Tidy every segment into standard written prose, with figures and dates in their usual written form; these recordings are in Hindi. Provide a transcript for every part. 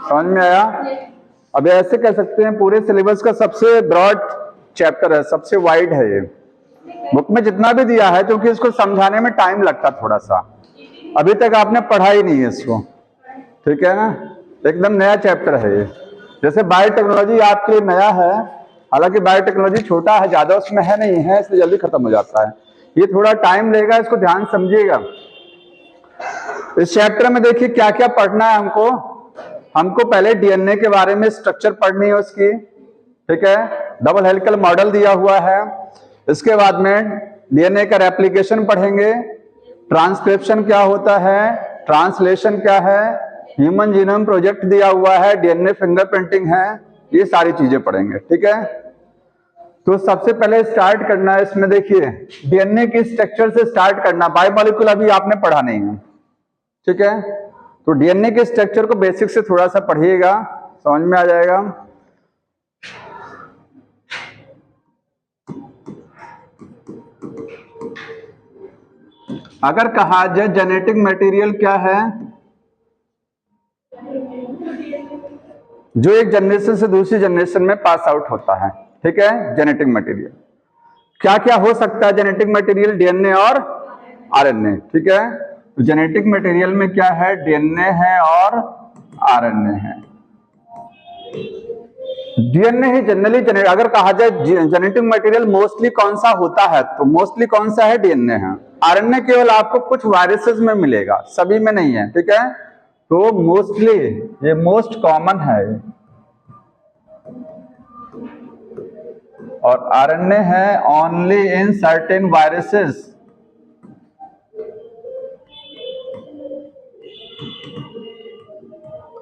समझ में आया? अब ऐसे कह सकते हैं पूरे सिलेबस का सबसे ब्रॉड चैप्टर है, सबसे वाइड है ये। बुक में जितना भी दिया है, क्योंकि इसको समझाने में टाइम लगता थोड़ा सा, अभी तक आपने पढ़ा ही नहीं है इसको, ठीक है ना? एकदम नया चैप्टर है ये। जैसे बायोटेक्नोलॉजी आपके लिए नया है, हालांकि बायोटेक्नोलॉजी छोटा है, ज्यादा उसमें है नहीं है, इसलिए जल्दी खत्म हो जाता है। ये थोड़ा टाइम लेगा, इसको ध्यान समझिएगा। इस चैप्टर में देखिए क्या क्या पढ़ना है हमको पहले डीएनए के बारे में स्ट्रक्चर पढ़नी है उसकी, ठीक है? डबल हेलिकल मॉडल दिया हुआ है। इसके बाद में डीएनए का रेप्लिकेशन पढ़ेंगे, ट्रांसक्रिप्शन क्या होता है, ट्रांसलेशन क्या है, ह्यूमन जीनोम प्रोजेक्ट दिया हुआ है, डीएनए फिंगरप्रिंटिंग है, ये सारी चीजें पढ़ेंगे, ठीक है? तो सबसे पहले स्टार्ट करना है इसमें, देखिए डीएनए की स्ट्रक्चर से स्टार्ट करना। बायोमॉलिक्यूल अभी आपने पढ़ा नहीं है, ठीक है? तो डीएनए के स्ट्रक्चर को बेसिक से थोड़ा सा पढ़िएगा, समझ में आ जाएगा। अगर कहा जाए जेनेटिक मटेरियल क्या है, जो एक जनरेशन से दूसरी जनरेशन में पास आउट होता है, ठीक है? जेनेटिक मटेरियल क्या क्या हो सकता है? जेनेटिक मटेरियल डीएनए और आरएनए, ठीक है? तो जेनेटिक मटेरियल में क्या है? डीएनए है और आरएनए है। डीएनए ही जनरली अगर कहा जाए जेनेटिक मटेरियल मोस्टली कौन सा होता है, तो मोस्टली कौन सा है? डीएनए है। आरएनए केवल आपको कुछ वायरसेस में मिलेगा, सभी में नहीं है, ठीक है? तो मोस्टली ये मोस्ट कॉमन है, और आरएनए है ओनली इन सर्टेन वायरसेस।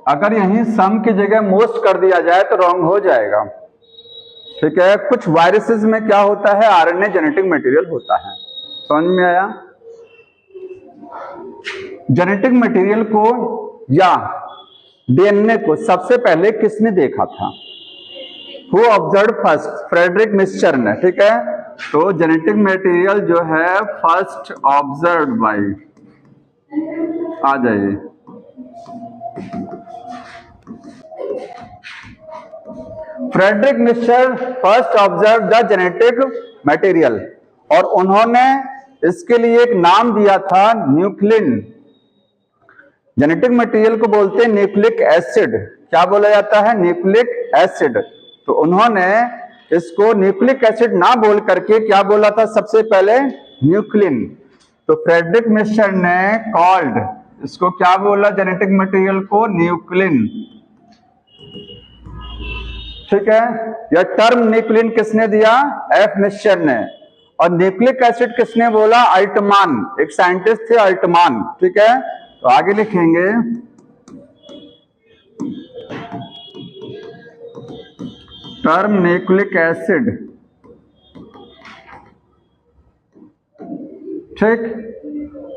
अगर यहीं सम की जगह मोस्ट कर दिया जाए तो रॉन्ग हो जाएगा, ठीक है? कुछ वायरसेस में क्या होता है? आरएनए जेनेटिक मटेरियल होता है। समझ में आया? जेनेटिक मटेरियल को या डीएनए को सबसे पहले किसने देखा था? Who observed first? Frederick Miescher ने, ठीक है? तो जेनेटिक मटेरियल जो है फर्स्ट ऑब्जर्व बाय, आ जाइए, Frederick Miescher first observe the genetic material, और उन्होंने इसके लिए एक नाम दिया था न्यूक्लिन। जेनेटिक मटेरियल को बोलते हैं न्यूक्लिक एसिड। क्या बोला जाता है? Nucleic acid. तो उन्होंने इसको न्यूक्लिक एसिड ना बोल करके क्या बोला था सबसे पहले? न्यूक्लिन। तो फ्रेडरिक मिस्चर ने कॉल्ड इसको क्या बोला? जेनेटिक मटेरियल को न्यूक्लिन, ठीक है? यह टर्म न्यूक्लिन किसने दिया? एफ मिस्चर ने। और न्यूक्लिक एसिड किसने बोला? अल्टमान, एक साइंटिस्ट थे अल्टमान, ठीक है? तो आगे लिखेंगे टर्म न्यूक्लिक एसिड, ठीक?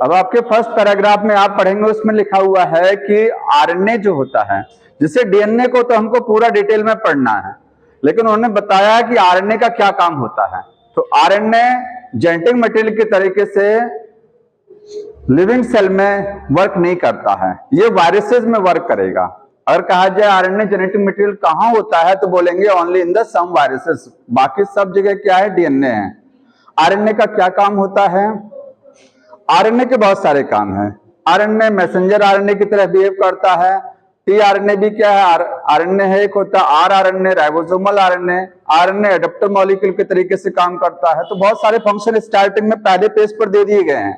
अब आपके फर्स्ट पैराग्राफ में आप पढ़ेंगे, उसमें लिखा हुआ है कि आरएनए जो होता है, जिसे डीएनए को तो हमको पूरा डिटेल में पढ़ना है, लेकिन उन्होंने बताया कि आरएनए का क्या काम होता है। तो आरएनए जेनेटिक मटेरियल के तरीके से लिविंग सेल में वर्क नहीं करता है, ये वायरसेस में वर्क करेगा। अगर कहा जाए आरएनए जेनेटिक मटेरियल कहां होता है, तो बोलेंगे only in the some viruses, बाकी सब जगह क्या है? डीएनए है। आरएनए का क्या काम होता है? आरएनए के बहुत सारे काम हैं। आरएनए मैसेंजर आरएनए की तरह बिहेव करता है। टीआरएनए भी क्या है? आरएनए है। एक होता है rRNA, ribosomal RNA. RNA adapter molecule के तरीके से काम करता है। तो बहुत सारे फंक्शन स्टार्टिंग में पहले पेज पर दे दिए गए हैं।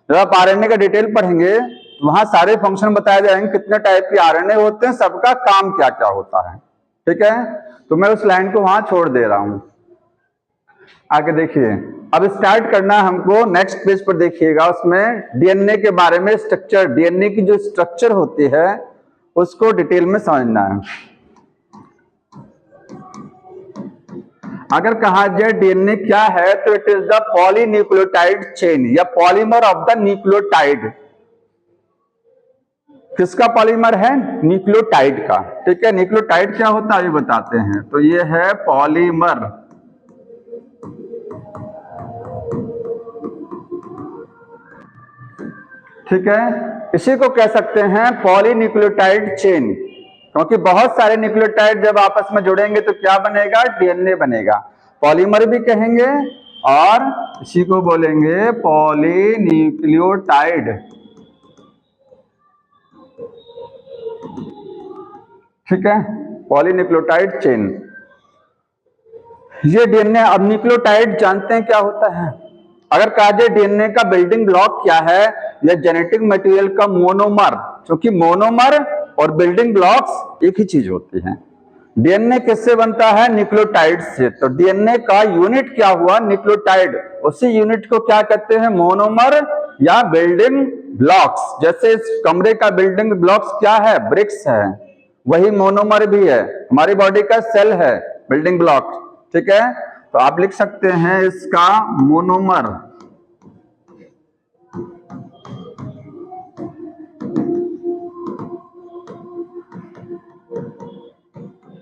जब आप आरएनए का डिटेल पढ़ेंगे वहां सारे फंक्शन बताए जाएंगे, कितने टाइप के आरएनए होते हैं, सबका काम क्या क्या होता है, ठीक है? तो मैं उस लाइन को वहां छोड़ दे रहा हूं। आगे देखिए, अब स्टार्ट करना है हमको नेक्स्ट पेज पर, देखिएगा उसमें डीएनए के बारे में स्ट्रक्चर, डीएनए की जो स्ट्रक्चर होती है उसको डिटेल में समझना है। अगर कहा जाए डीएनए क्या है, तो it is the polynucleotide chain या पॉलीमर ऑफ द न्यूक्लियोटाइड। किसका पॉलीमर है? न्यूक्लियोटाइड का, ठीक है? न्यूक्लियोटाइड क्या होता है ये बताते हैं। तो ये है पॉलीमर, ठीक है? इसी को कह सकते हैं पॉलीन्यूक्लियोटाइड चेन। क्योंकि बहुत सारे न्यूक्लियोटाइड जब आपस में जुड़ेंगे तो क्या बनेगा, डीएनए बनेगा। पॉलीमर भी कहेंगे और इसी को बोलेंगे पॉलीन्यूक्लियोटाइड। ठीक है, पॉलीन्यूक्लियोटाइड चेन, ये डीएनए। अब न्यूक्लियोटाइड जानते हैं क्या होता है। अगर कहा जाए डीएनए का बिल्डिंग ब्लॉक क्या है, या जेनेटिक मटेरियल का मोनोमर, क्योंकि मोनोमर और बिल्डिंग ब्लॉक्स एक ही चीज होती हैं। डीएनए किससे बनता है, न्यूक्लियोटाइड से। तो डीएनए का यूनिट क्या हुआ, न्यूक्लियोटाइड। उसी यूनिट को क्या कहते हैं, मोनोमर या बिल्डिंग ब्लॉक्स। जैसे इस कमरे का बिल्डिंग ब्लॉक्स क्या है, ब्रिक्स है, वही मोनोमर भी है। हमारी बॉडी का सेल है बिल्डिंग ब्लॉक। ठीक है, तो आप लिख सकते हैं इसका मोनोमर।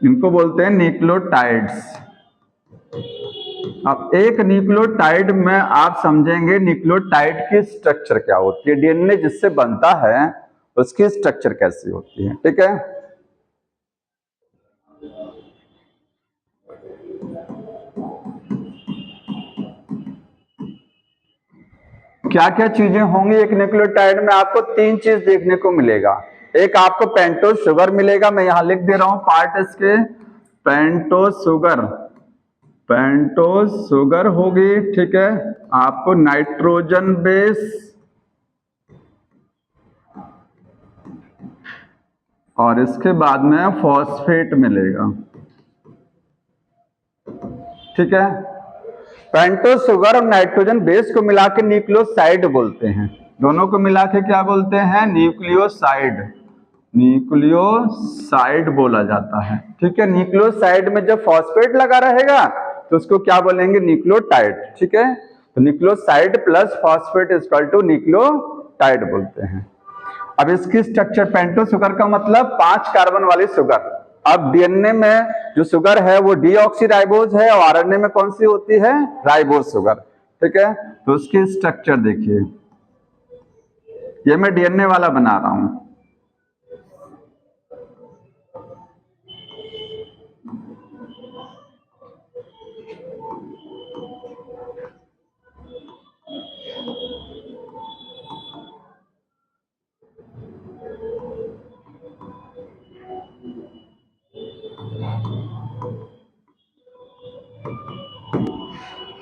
इनको बोलते हैं न्यूक्लियोटाइड्स। अब एक न्यूक्लियोटाइड में आप समझेंगे न्यूक्लियोटाइड की स्ट्रक्चर क्या होती है, डीएनए जिससे बनता है उसकी स्ट्रक्चर कैसी होती है। ठीक है, क्या क्या चीजें होंगी एक न्यूक्लियोटाइड में, आपको तीन चीज देखने को मिलेगा। एक आपको पेंटोज शुगर मिलेगा, मैं यहां लिख दे रहा हूं पार्ट इसके, पेंटोज शुगर, पेंटोज शुगर होगी। ठीक है, आपको नाइट्रोजन बेस और इसके बाद में फॉस्फेट मिलेगा। ठीक है, पेंटोज शुगर और नाइट्रोजन बेस को मिला के न्यूक्लियोसाइड बोलते हैं। दोनों को मिला के क्या बोलते हैं, न्यूक्लियोसाइड, न्यूक्लियोसाइड बोला जाता है। ठीक है, न्यूक्लियोसाइड में जब फॉस्फेट लगा रहेगा तो उसको क्या बोलेंगे, न्यूक्लियोटाइड। ठीक है, तो nucleoside plus phosphate is equal to nucleotide बोलते हैं। अब इसकी स्ट्रक्चर, पेंटोज शुगर का मतलब 5 कार्बन वाली शुगर। अब डीएनए में जो शुगर है वो डीऑक्सीराइबोज है, और आरएनए में कौन सी होती है, राइबोज शुगर। ठीक है, तो उसकी स्ट्रक्चर देखिए, ये मैं डीएनए वाला बना रहा हूं।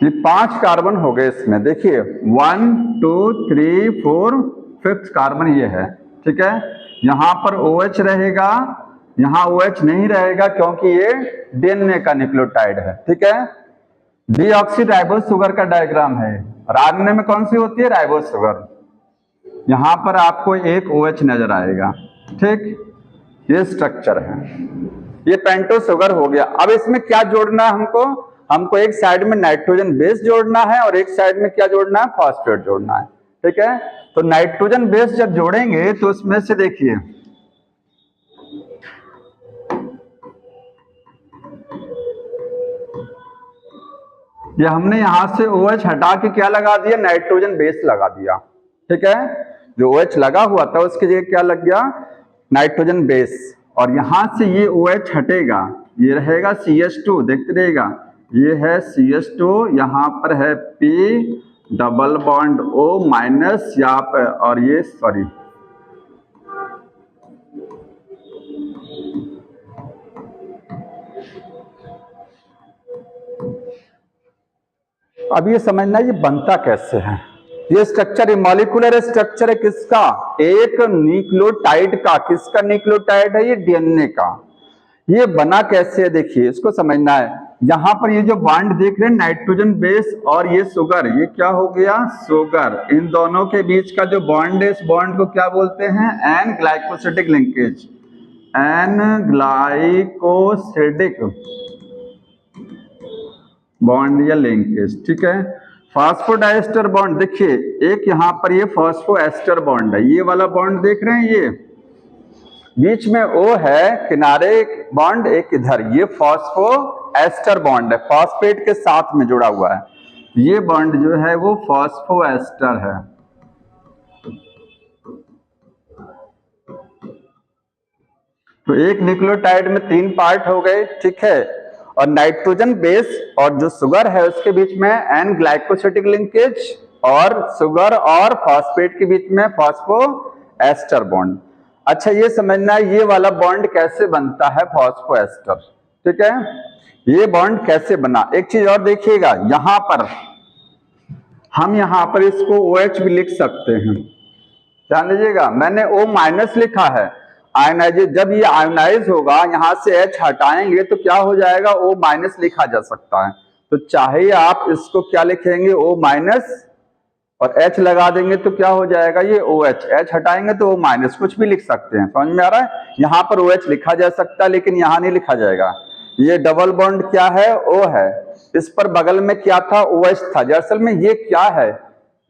ये 5 कार्बन हो गए इसमें, देखिए 1 2 3 4 5th कार्बन ये है। ठीक है, यहां पर OH रहेगा, यहां OH नहीं रहेगा क्योंकि ये डीएनए का न्यूक्लियोटाइड है। ठीक है, डीऑक्सीराइबोज शुगर का डायग्राम है, और आरएनए में कौन सी होती है, राइबोज शुगर। यहां पर आपको एक OH नजर आएगा। ठीक, ये स्ट्रक्चर है, ये पेंटोज शुगर हो गया। अब इसमें क्या जोड़ना है हमको, हमको एक साइड में नाइट्रोजन बेस जोड़ना है और एक साइड में क्या जोड़ना है, फॉस्फेट जोड़ना है। ठीक है, तो नाइट्रोजन बेस जब जोड़ेंगे तो उसमें से देखिए, ये हमने यहां से OH हटा के क्या लगा दिया, नाइट्रोजन बेस लगा दिया। ठीक है, जो OH लगा हुआ था उसकी जगह क्या लग गया, नाइट्रोजन बेस। और यहां से ये OH हटेगा, ये रहेगा CH2, देखते रहेगा, ये है CH2, यहां पर है P double bond O minus यहाँ पर, और ये सॉरी अब ये समझना ये बनता कैसे है। ये स्ट्रक्चर मॉलिक्यूलर स्ट्रक्चर है किसका, एक न्यूक्लियोटाइड का। किसका न्यूक्लियोटाइड है, ये डीएनए का। ये बना कैसे है, देखिए इसको समझना है। यहां पर ये जो बॉन्ड देख रहे हैं नाइट्रोजन बेस और ये शुगर, ये क्या हो गया, शुगर। इन दोनों के बीच का जो बॉन्ड है, इस बॉन्ड को क्या बोलते हैं, N glycosidic linkage, N glycosidic bond या लिंकेज। ठीक है, फास्फोडाइस्टर बॉन्ड, देखिए एक यहां पर ये फास्फोएस्टर बॉन्ड है, ये वाला बॉन्ड देख रहे हैं, ये बीच में O है, किनारे एक बॉन्ड एक इधर, ये फास्फोएस्टर बॉन्ड है, फॉस्फेट के साथ में जुड़ा हुआ है। ये बॉन्ड जो है वो फास्फोएस्टर है। तो एक न्यूक्लियोटाइड में 3 पार्ट हो गए, ठीक है। और नाइट्रोजन बेस और जो शुगर है उसके बीच में एन ग्लाइकोसिडिक लिंकेज, और शुगर और फॉस्फेट के बीच में फॉस्फो एस्टर बॉन्ड। अच्छा ये समझना ये वाला बॉन्ड कैसे बनता है, फॉस्फो एस्टर, ठीक है। ये बॉन्ड कैसे बना, एक चीज और देखिएगा, यहां पर हम यहां पर इसको OH भी लिख सकते हैं, ध्यान दीजिएगा। मैंने O माइनस लिखा है, आयनाइज, जब ये आयोनाइज होगा यहां से H हटाएंगे तो क्या हो जाएगा, O माइनस लिखा जा सकता है। तो चाहे आप इसको क्या लिखेंगे, O माइनस, और H लगा देंगे तो क्या हो जाएगा, ये OH, H हटाएंगे तो O माइनस, कुछ भी लिख सकते हैं, समझ में आ रहा है। यहाँ पर OH लिखा जा सकता है लेकिन यहाँ नहीं लिखा जाएगा। ये डबल बॉन्ड क्या है, O है, इस पर बगल में क्या था, OH था। दरअसल में ये क्या है,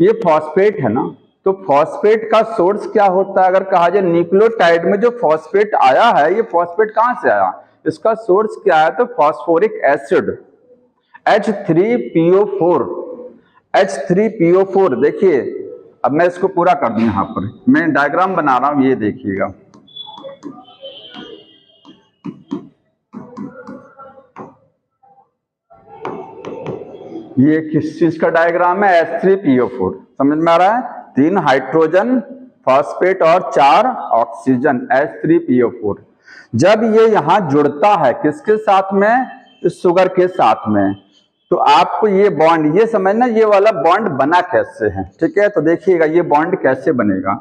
ये फॉस्फेट है ना। तो फॉस्फेट का सोर्स क्या होता है, अगर कहा जाए न्यूक्लियोटाइड में जो फॉस्फेट आया है, ये फॉस्फेट कहां से आया, इसका सोर्स क्या है, तो फॉस्फोरिक एसिड H3PO4। H3PO4 देखिए, अब मैं इसको पूरा कर दूं, यहां पर मैं डायग्राम बना रहा हूं, ये देखिएगा। ये किस चीज का डायग्राम है, H3PO4, समझ में आ रहा है। 3 हाइड्रोजन फॉस्फेट और 4 ऑक्सीजन, H3PO4। जब ये यहां जुड़ता है किसके साथ में, इस शुगर के साथ में, तो आपको ये बॉन्ड, ये समझना ये वाला बॉन्ड बना कैसे है, ठीक है। तो देखिएगा ये बॉन्ड कैसे बनेगा।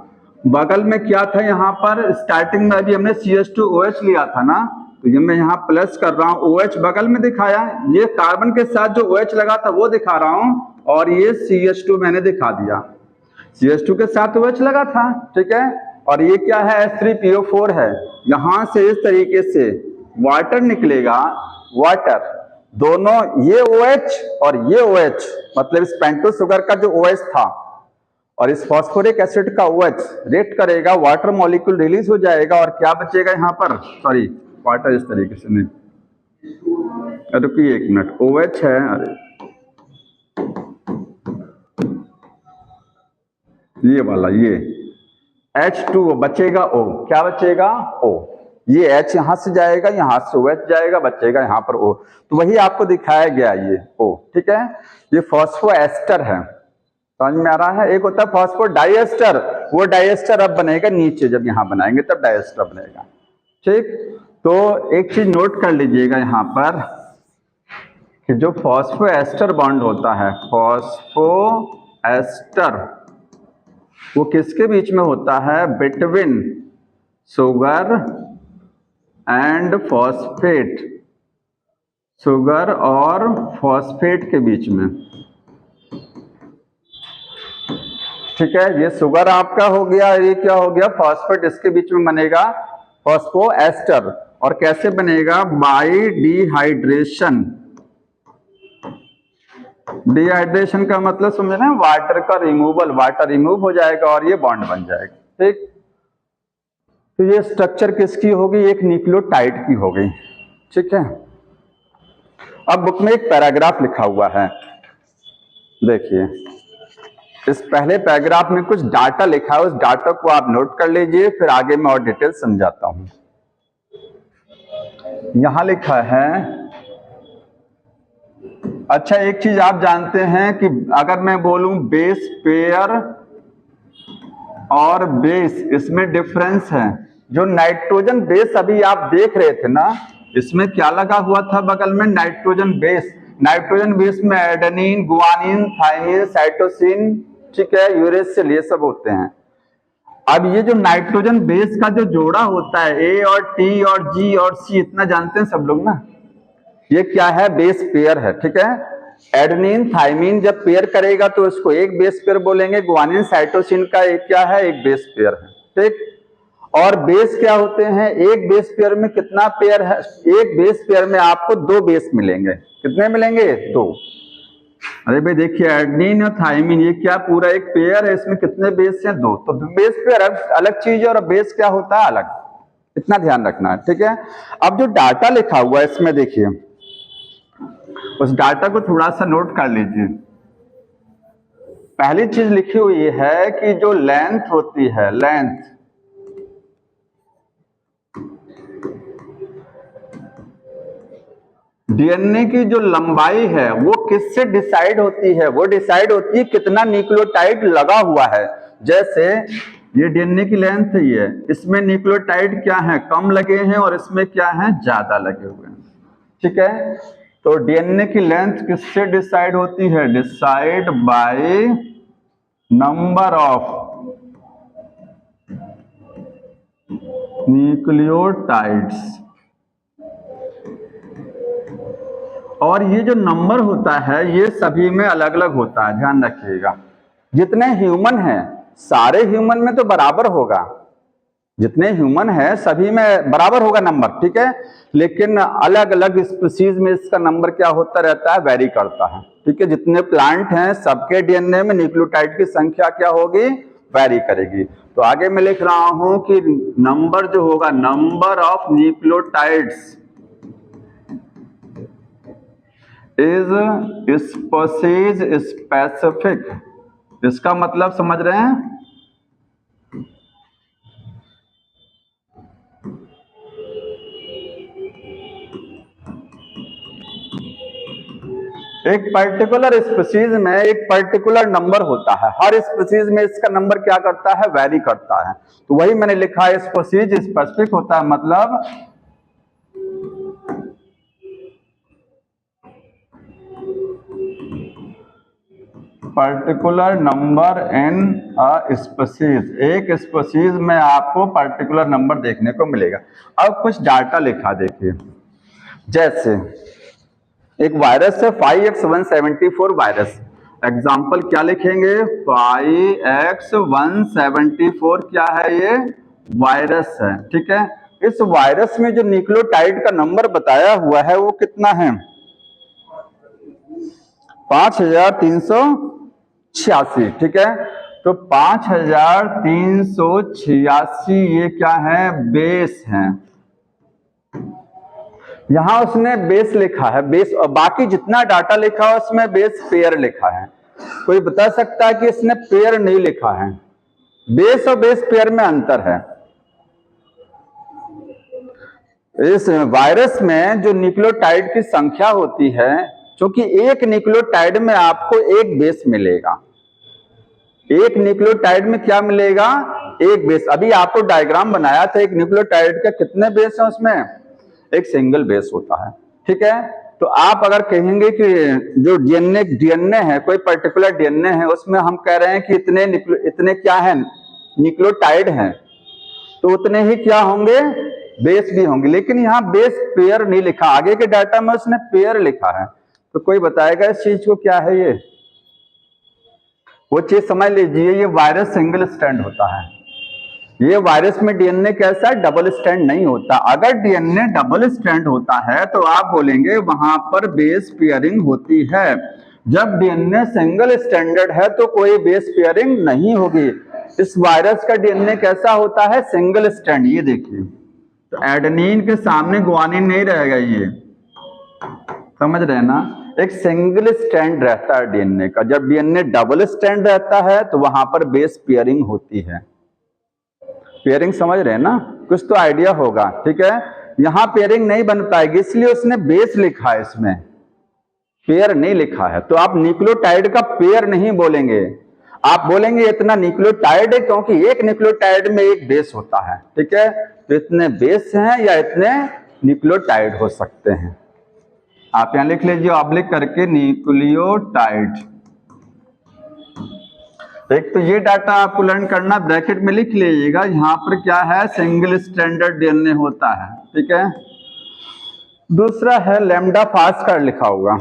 बगल में क्या था, यहाँ पर स्टार्टिंग में अभी हमने CH2OH लिया था ना, तो ये मैं यहाँ प्लस कर रहा हूँ, OH बगल में दिखाया, ये कार्बन के साथ जो OH लगा था वो दिखा रहा हूँ, और ये CH2 मैंने दिखा दिया, CH2 के साथ OH लगा था, ठीक है। और ये क्या है, H3PO4 है। यहां से इस तरीके से वाटर निकलेगा, वाटर, दोनों ये OH और ये OH, मतलब इस पेंटोस शुगर का जो OH था और इस फॉस्फोरिक एसिड का OH रिएक्ट करेगा, वाटर मॉलिक्यूल रिलीज हो जाएगा, और क्या बचेगा यहाँ पर, सॉरी वाटर इस तरीके से नहीं, रुकिए 1 मिनट, OH है, अरे ये वाला, ये H2O बचेगा, O क्या बचेगा, O, ये H यहां से जाएगा, यहां से OH जाएगा, बचेगा यहाँ पर O। तो वही आपको दिखाया गया ये O, ठीक है। ये फॉस्फो एस्टर है, समझ में आ रहा है। एक होता है फॉस्फो डाइएस्टर, वो डाइएस्टर अब बनेगा नीचे, जब यहां बनाएंगे तब डाइएस्टर बनेगा, ठीक। तो एक चीज नोट कर लीजिएगा यहाँ पर कि जो फॉस्फो एस्टर बॉन्ड होता है, फॉस्फो एस्टर, वो किसके बीच में होता है, between sugar and phosphate, sugar और फॉस्फेट के बीच में, ठीक है। ये शुगर आपका हो गया, ये क्या हो गया, फॉस्फेट, इसके बीच में बनेगा फॉस्फो एस्टर। और कैसे बनेगा, बाई डिहाइड्रेशन। डिहाइड्रेशन का मतलब समझे ना, वाटर का रिमूवल, वाटर रिमूव हो जाएगा और ये बॉन्ड बन जाएगा, ठीक। तो ये स्ट्रक्चर किसकी होगी, एक न्यूक्लियोटाइड की हो गई, ठीक है। अब बुक में एक पैराग्राफ लिखा हुआ है, देखिए इस पहले पैराग्राफ में कुछ डाटा लिखा है, उस डाटा को आप नोट कर लीजिए, फिर आगे मैं और डिटेल समझाता हूं। यहां लिखा है, अच्छा एक चीज आप जानते हैं कि अगर मैं बोलूं बेस पेयर और बेस, इसमें डिफरेंस है। जो नाइट्रोजन बेस अभी आप देख रहे थे ना, इसमें क्या लगा हुआ था बगल में, नाइट्रोजन बेस। नाइट्रोजन बेस में एडेनिन, गुआनिन, थाइमिन, साइटोसिन, ठीक है, यूरेसिल, ये सब होते हैं। अब ये जो नाइट्रोजन बेस का जो जोड़ा होता है, A और T और G और C, इतना जानते हैं सब लोग ना, ये क्या है, बेस पेयर है, ठीक है। एडेनिन थाइमिन जब पेयर करेगा तो इसको एक बेस पेयर बोलेंगे, गुआनिन साइटोसिन का एक क्या है, एक बेस पेयर है, ठीक। और बेस क्या होते हैं, एक बेस पेयर में कितना पेयर है, एक बेस पेयर में आपको 2 बेस मिलेंगे, कितने मिलेंगे, 2। अरे भाई देखिए, एडेनिन और थाइमिन ये क्या पूरा एक पेयर है, इसमें कितने बेस हैं, 2। तो बेस पेयर अलग चीज है और बेस क्या होता है, अलग, इतना ध्यान रखना है, ठीक है। अब जो डाटा लिखा हुआ है इसमें देखिए, उस डाटा को थोड़ा सा नोट कर लीजिए। पहली चीज लिखी हुई है कि जो लेंथ होती है, लेंथ, डीएनए की जो लंबाई है वो किससे डिसाइड होती है? वो डिसाइड होती है कितना न्यूक्लियोटाइड लगा हुआ है। जैसे ये डीएनए की लेंथ ही है, इसमें न्यूक्लियोटाइड क्या है? कम लगे हैं, और इसमें क्या है? ज्यादा लगे हुए हैं। ठीक है, तो डीएनए की लेंथ किससे डिसाइड होती है? Decide by number of nucleotides. और ये जो नंबर होता है ये सभी में अलग अलग होता है, ध्यान रखिएगा। जितने ह्यूमन हैं सारे ह्यूमन में तो बराबर होगा, जितने ह्यूमन है सभी में बराबर होगा नंबर, ठीक है। लेकिन अलग अलग स्पीशीज में इसका नंबर क्या होता रहता है? वेरी करता है, ठीक है। जितने प्लांट हैं सबके डीएनए में न्यूक्लियोटाइड की संख्या क्या होगी? वेरी करेगी। तो आगे मैं लिख रहा हूं कि नंबर जो होगा, number of nucleotides is species specific. इसका मतलब समझ रहे हैं? एक पर्टिकुलर स्पीशीज में एक पर्टिकुलर नंबर होता है, हर स्पीशीज में इसका नंबर क्या करता है? वेरी करता है। तो वही मैंने लिखा है, स्पीशीज स्पेसिफिक होता है, मतलब particular number in a species. एक स्पीशीज में आपको पर्टिकुलर नंबर देखने को मिलेगा। अब कुछ डाटा लिखा देखिए, जैसे एक वायरस है 5X174 वायरस। एग्जाम्पल क्या लिखेंगे? 5X174 क्या है? ये वायरस है, ठीक है। इस वायरस में जो न्यूक्लियोटाइड का नंबर बताया हुआ है वो कितना है? 5386, ठीक है। तो 5386 ये क्या है? बेस है। यहां उसने बेस लिखा है, बेस, और बाकी जितना डाटा लिखा है उसमें बेस पेयर लिखा है। कोई बता सकता है कि इसने पेयर नहीं लिखा है? बेस और बेस पेयर में अंतर है। इस वायरस में जो न्यूक्लियोटाइड की संख्या होती है, क्योंकि एक न्यूक्लियोटाइड में आपको एक बेस मिलेगा। एक न्यूक्लियोटाइड में क्या मिलेगा? एक बेस। अभी आपको डायग्राम बनाया था, एक न्यूक्लियोटाइड के कितने बेस हैं उसमें? एक सिंगल बेस होता है, ठीक है। तो आप अगर कहेंगे कि जो डीएनए है, कोई पर्टिकुलर डीएनए है, उसमें हम कह रहे हैं कि इतने क्या है? न्यूक्लियोटाइड हैं, तो उतने ही क्या होंगे? बेस भी होंगे। लेकिन यहाँ बेस पेयर नहीं लिखा, आगे के डाटा में उसने पेयर लिखा है। तो कोई बताएगा इस चीज को क्या है? ये वो चीज समझ लीजिए, ये वायरस सिंगल स्ट्रैंड होता है। ये वायरस में डीएनए कैसा है? डबल स्ट्रैंड नहीं होता। अगर डीएनए डबल स्ट्रैंड होता है तो आप बोलेंगे वहां पर बेस पेयरिंग होती है। जब डीएनए सिंगल स्ट्रैंडेड है तो कोई बेस पेयरिंग नहीं होगी। इस वायरस का डीएनए कैसा होता है? Single strand. ये देखिए, तो एडेनिन के सामने गुआनिन नहीं रहेगा, ये समझ रहे हैं ना? एक सिंगल स्ट्रैंड रहता है डीएनए का। जब डीएनए डबल स्ट्रैंड रहता है तो वहां पर बेस पेयरिंग होती है। पेयरिंग समझ रहे हैं ना? कुछ तो आइडिया होगा, ठीक है। यहां पेयरिंग नहीं बन पाएगी, इसलिए उसने बेस लिखा है, इसमें पेयर नहीं लिखा है। तो आप न्यूक्लियोटाइड का पेयर नहीं बोलेंगे, आप बोलेंगे इतना न्यूक्लियोटाइड है, क्योंकि एक न्यूक्लियोटाइड में एक बेस होता है, ठीक है। तो इतने बेस हैं या इतने न्यूक्लियोटाइड हो सकते हैं। आप यहां लिख लीजिए ऑब्लिक करके, न्यूक्लियोटाइड। एक तो ये डाटा आपको लर्न करना, ब्रैकेट में लिख लीजिएगा, यहां पर क्या है? सिंगल स्ट्रैंडर्ड डीएनए होता है, ठीक है। दूसरा है लैम्डा फास्ट का लिखा होगा,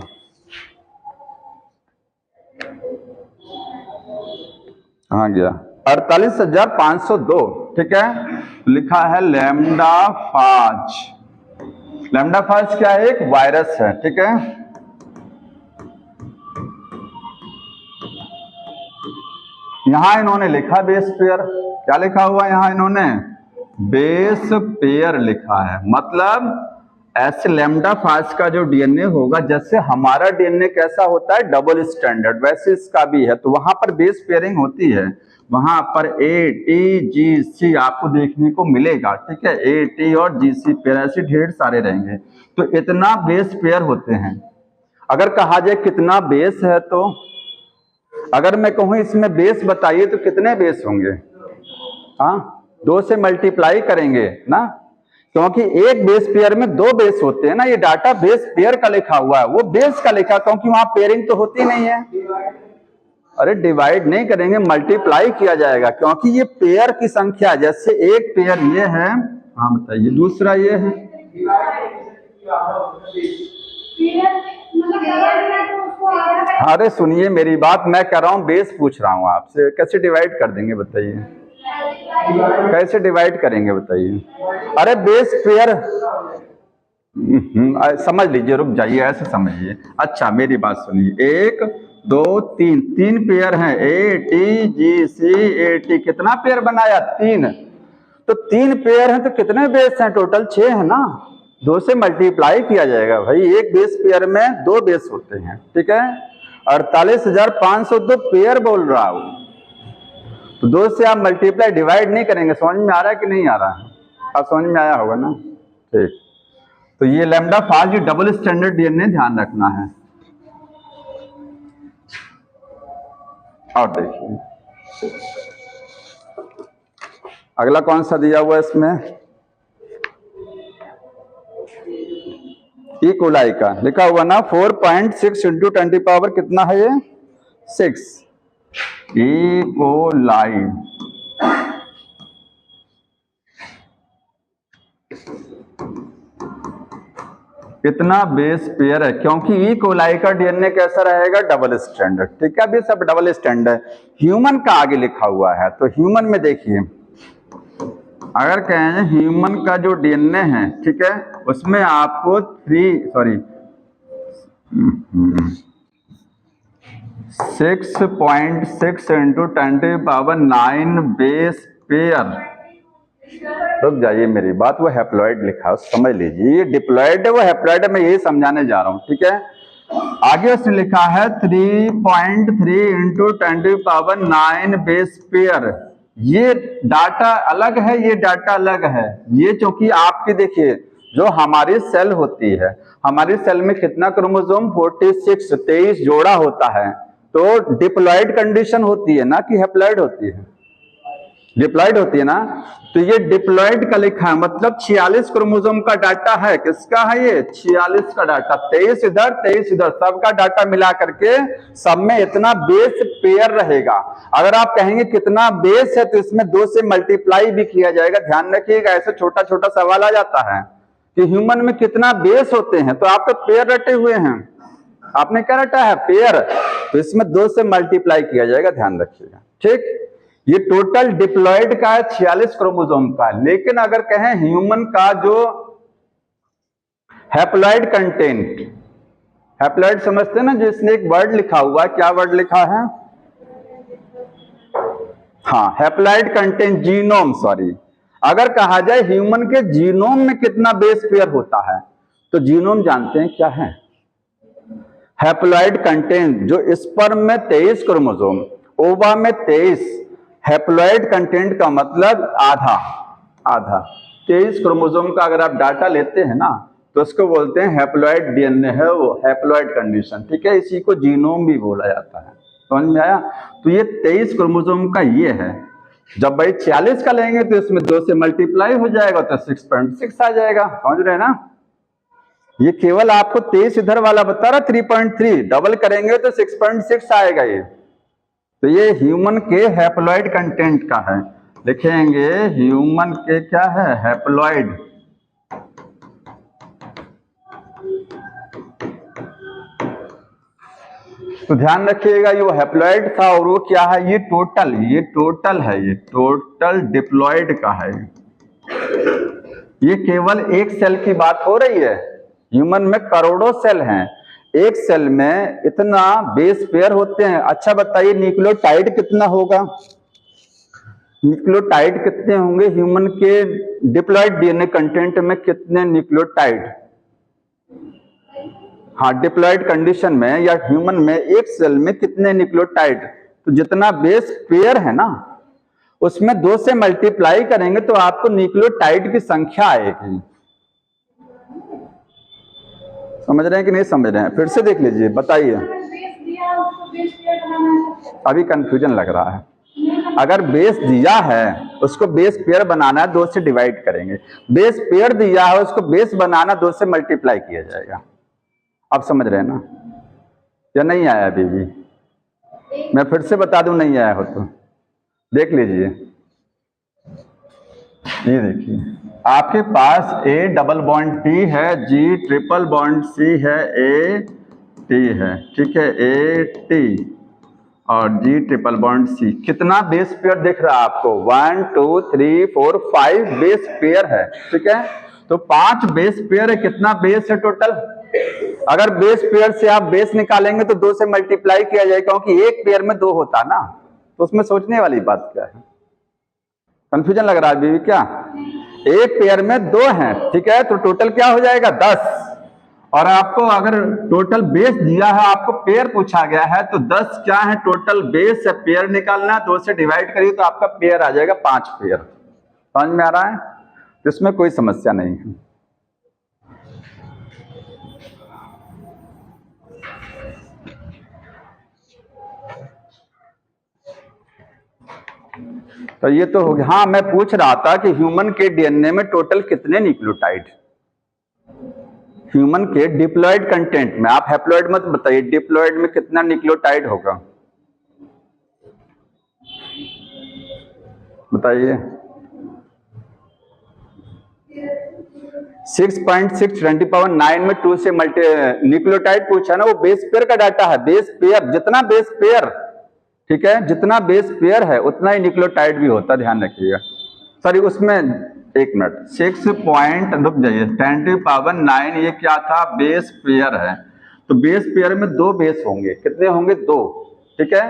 कहां गया? 48,502, ठीक है। लिखा है लैम्डा फाज। लैम्डा फाज क्या है? एक वायरस है, ठीक है। यहां इन्होंने लिखा बेस पेयर। क्या लिखा हुआ यहां इन्होंने? बेस पेयर लिखा है। मतलब ऐसे लैम्डा फाज का जो डीएनए होगा, जैसे हमारा डीएनए कैसा होता है? डबल स्टैंडर्ड, वैसे इसका भी है। तो वहां पर बेस पेयरिंग होती है। वहां पर ATGC आपको देखने को मिलेगा, ठीक है। AT और GC पेयर ऐसे ढेर सारे रहेंगे। तो इतना बेस पेयर होते हैं। अगर कहा जाए कितना बेस है, तो अगर मैं कहूं इसमें बेस बताइए तो कितने बेस होंगे? हाँ, 2 से मल्टीप्लाई करेंगे ना, क्योंकि एक बेस पेयर में 2 बेस होते हैं ना। ये डाटा बेस पेयर का लिखा हुआ है, वो बेस का लिखा, क्योंकि वहां पेयरिंग तो होती नहीं है। अरे डिवाइड नहीं करेंगे, मल्टीप्लाई किया जाएगा, क्योंकि ये पेयर की संख्या, जैसे एक पेयर ये है, हाँ बताइए, दूसरा ये है। अरे सुनिए मेरी बात, मैं कह रहा हूं बेस पूछ रहा हूं आपसे, कैसे डिवाइड कर देंगे बताइए? कैसे डिवाइड करेंगे बताइए? अरे बेस पेयर समझ लीजिए, रुक जाइए, ऐसे समझिए। अच्छा मेरी बात सुनिए, 1 2 3 3 पेयर हैं, ATGC AT। कितना पेयर बनाया? 3। तो 3 पेयर हैं, तो कितने बेस हैं टोटल? 6 है ना। 2 से मल्टीप्लाई किया जाएगा भाई। एक बेस पेयर में 2 बेस होते हैं, ठीक है। 48,500 तो पेयर बोल रहा हूं, तो 2 से आप मल्टीप्लाई डिवाइड नहीं करेंगे। समझ में आ रहा है कि नहीं आ रहा है? आप समझ में आया होगा ना, ठीक। तो ये lambda fast double standard DNA ध्यान रखना है। और देखिए अगला कौन सा दिया हुआ है इसमें? ई कोलाई का लिखा हुआ ना, 4.6 इंटू 10 पावर कितना है ये? 6। ई कोलाई कितना बेस पेयर है, क्योंकि ई कोलाई का DNA कैसा रहेगा? डबल स्टैंडर्ड, ठीक है। अभी सब डबल स्टैंडर्ड। ह्यूमन का आगे लिखा हुआ है, तो ह्यूमन में देखिए, अगर कहें ह्यूमन का जो DNA है, ठीक है, उसमें आपको 6.6 इंटू 10⁹ बेस पेयर। रुक जाइए मेरी बात, वो हैप्लॉइड लिखा है, समझ लीजिए। ये डिप्लॉइड है, वो हैप्लॉइड है, मैं यही समझाने जा रहा हूं, ठीक है। आगे उसने लिखा है 3.3 इंटू 10⁹ बेस पेयर। ये डाटा अलग है, ये डाटा अलग है। ये चूंकि आपकी देखिए, जो हमारी सेल होती है, हमारी सेल में कितना क्रोमोसोम? 46, 23 जोड़ा होता है। तो डिप्लॉइड कंडीशन होती है ना कि हैप्लॉइड होती है? डिप्लॉइड होती है ना। तो ये डिप्लॉइड का लिखा है, मतलब 46 क्रोमोसोम का डाटा है। किसका है ये? 46 का डाटा। 23 इधर 23 इधर, सबका डाटा मिला करके सब में इतना बेस पेयर रहेगा। अगर आप कहेंगे कितना बेस है, तो इसमें 2 से मल्टीप्लाई भी किया जाएगा। ध्यान रखिएगा, ऐसे छोटा छोटा सवाल आ जाता है कि ह्यूमन में कितना बेस होते हैं, तो आप तो पेयर रटे हुए हैं। आपने क्या रटा है? पेयर। तो इसमें 2 से मल्टीप्लाई किया जाएगा, ध्यान रखिएगा, ठीक। ये टोटल डिप्लॉयड का है 46 क्रोमोसोम का। लेकिन अगर कहें ह्यूमन का जो हैप्लॉइड कंटेंट, हैप्लॉइड समझते हैं ना, जो इसने एक वर्ड लिखा हुआ है, क्या वर्ड लिखा है? हाँ, हैप्लॉइड कंटेंट जीनोम, सॉरी। अगर कहा जाए ह्यूमन के जीनोम में कितना बेस पेयर होता है, तो जीनोम जानते हैं क्या है? हैप्लॉइड कंटेंट, जो स्पर्म में 23 क्रोमोसोम, ओवा में 23। हैप्लॉइड कंटेंट का मतलब आधा आधा। 23 क्रोमोसोम का अगर आप डाटा लेते हैं ना, तो उसको बोलते हैं हैप्लॉइड DNA है, वो हैप्लॉइड कंडीशन, ठीक है। इसी को जीनोम भी बोला जाता है। समझ में आया? तो ये 23 क्रोमोसोम का ये है। जब भाई 46 का लेंगे तो इसमें 2 से मल्टीप्लाई हो जाएगा, तो 6.6 आ जाएगा। समझ रहे हैं ना? ये केवल आपको 23 इधर वाला बता रहा, 3.3 डबल करेंगे तो 6.6 आएगा ये। तो ये ह्यूमन के हैप्लॉइड कंटेंट का है। लिखेंगे ह्यूमन के क्या है? हैप्लॉइड। तो ध्यान रखिएगा, ये वो हैप्लॉइड था, और वो क्या है? ये टोटल है, ये टोटल डिप्लॉइड का है। ये केवल एक सेल की बात हो रही है। ह्यूमन में करोड़ों सेल हैं, एक सेल में इतना बेस पेयर होते हैं। अच्छा बताइए, न्यूक्लियोटाइड कितना होगा? न्यूक्लियोटाइड कितने होंगे ह्यूमन के डिप्लॉइड DNA कंटेंट में? कितने न्यूक्लियोटाइड? हाँ, डिप्लॉइड कंडीशन में या ह्यूमन में एक सेल में कितने न्यूक्लियोटाइड? तो जितना बेस पेयर है ना, उसमें 2 से मल्टीप्लाई करेंगे तो आपको न्यूक्लियोटाइड की संख्या आएगी। समझ रहे हैं कि नहीं समझ रहे हैं? फिर से देख लीजिए, बताइए। अभी कंफ्यूजन लग रहा है। अगर बेस दिया है उसको बेस पेयर बनाना है, 2 से डिवाइड करेंगे। बेस पेयर दिया है उसको बेस बनाना 2 से मल्टीप्लाई किया जाएगा। आप समझ रहे हैं ना? या नहीं आया अभी भी? मैं फिर से बता दूं, नहीं आया हो तो देख लीजिए। ये देखिए, आपके पास A डबल बॉन्ड T है, G ट्रिपल बॉन्ड C है, A T है, ठीक है, A T और G ट्रिपल बॉन्ड C। कितना बेस पेयर दिख रहा है आपको? 1 2 3 4 5 बेस पेयर है, ठीक है। तो 5 बेस पेयर है। कितना बेस है टोटल? अगर बेस पेयर से आप बेस निकालेंगे तो 2 से मल्टीप्लाई किया जाएगा, क्योंकि एक पेयर में 2 होता ना। तो उसमें सोचने वाली बात क्या है? कंफ्यूजन लग रहा है बीवी क्या? एक पेयर में 2 हैं, ठीक है, तो टोटल क्या हो जाएगा? 10। और आपको अगर टोटल बेस दिया है, आपको पेयर पूछा गया है, तो 10 क्या है टोटल बेस है, पेयर निकालना, 2 से डिवाइड करिए तो आपका पेयर आ जाएगा 5 पेयर। समझ में आ रहा है? इसमें कोई समस्या नहीं है। तो ये तो हो गया। हाँ, मैं पूछ रहा था कि ह्यूमन के डीएनए में टोटल कितने न्यूक्लियोटाइड? ह्यूमन के डिप्लॉइड कंटेंट में, आप हैप्लॉइड मत बताइए, डिप्लॉइड में कितना न्यूक्लियोटाइड होगा बताइए। 6.6 10⁹ में 2 से मल्टी न्यूक्लियोटाइड पूछा ना, वो बेस पेयर का डाटा है। बेस पेयर, जितना बेस पेयर, ठीक है, जितना बेस पेयर है उतना ही न्यूक्लियोटाइड भी होता है, ध्यान रखिएगा। सॉरी, उसमें 1 मिनट, 6 पॉइंट, रुक जाइए, 10⁹ ये क्या था? बेस पेयर है। तो बेस पेयर में 2 बेस होंगे। कितने होंगे? 2, ठीक है।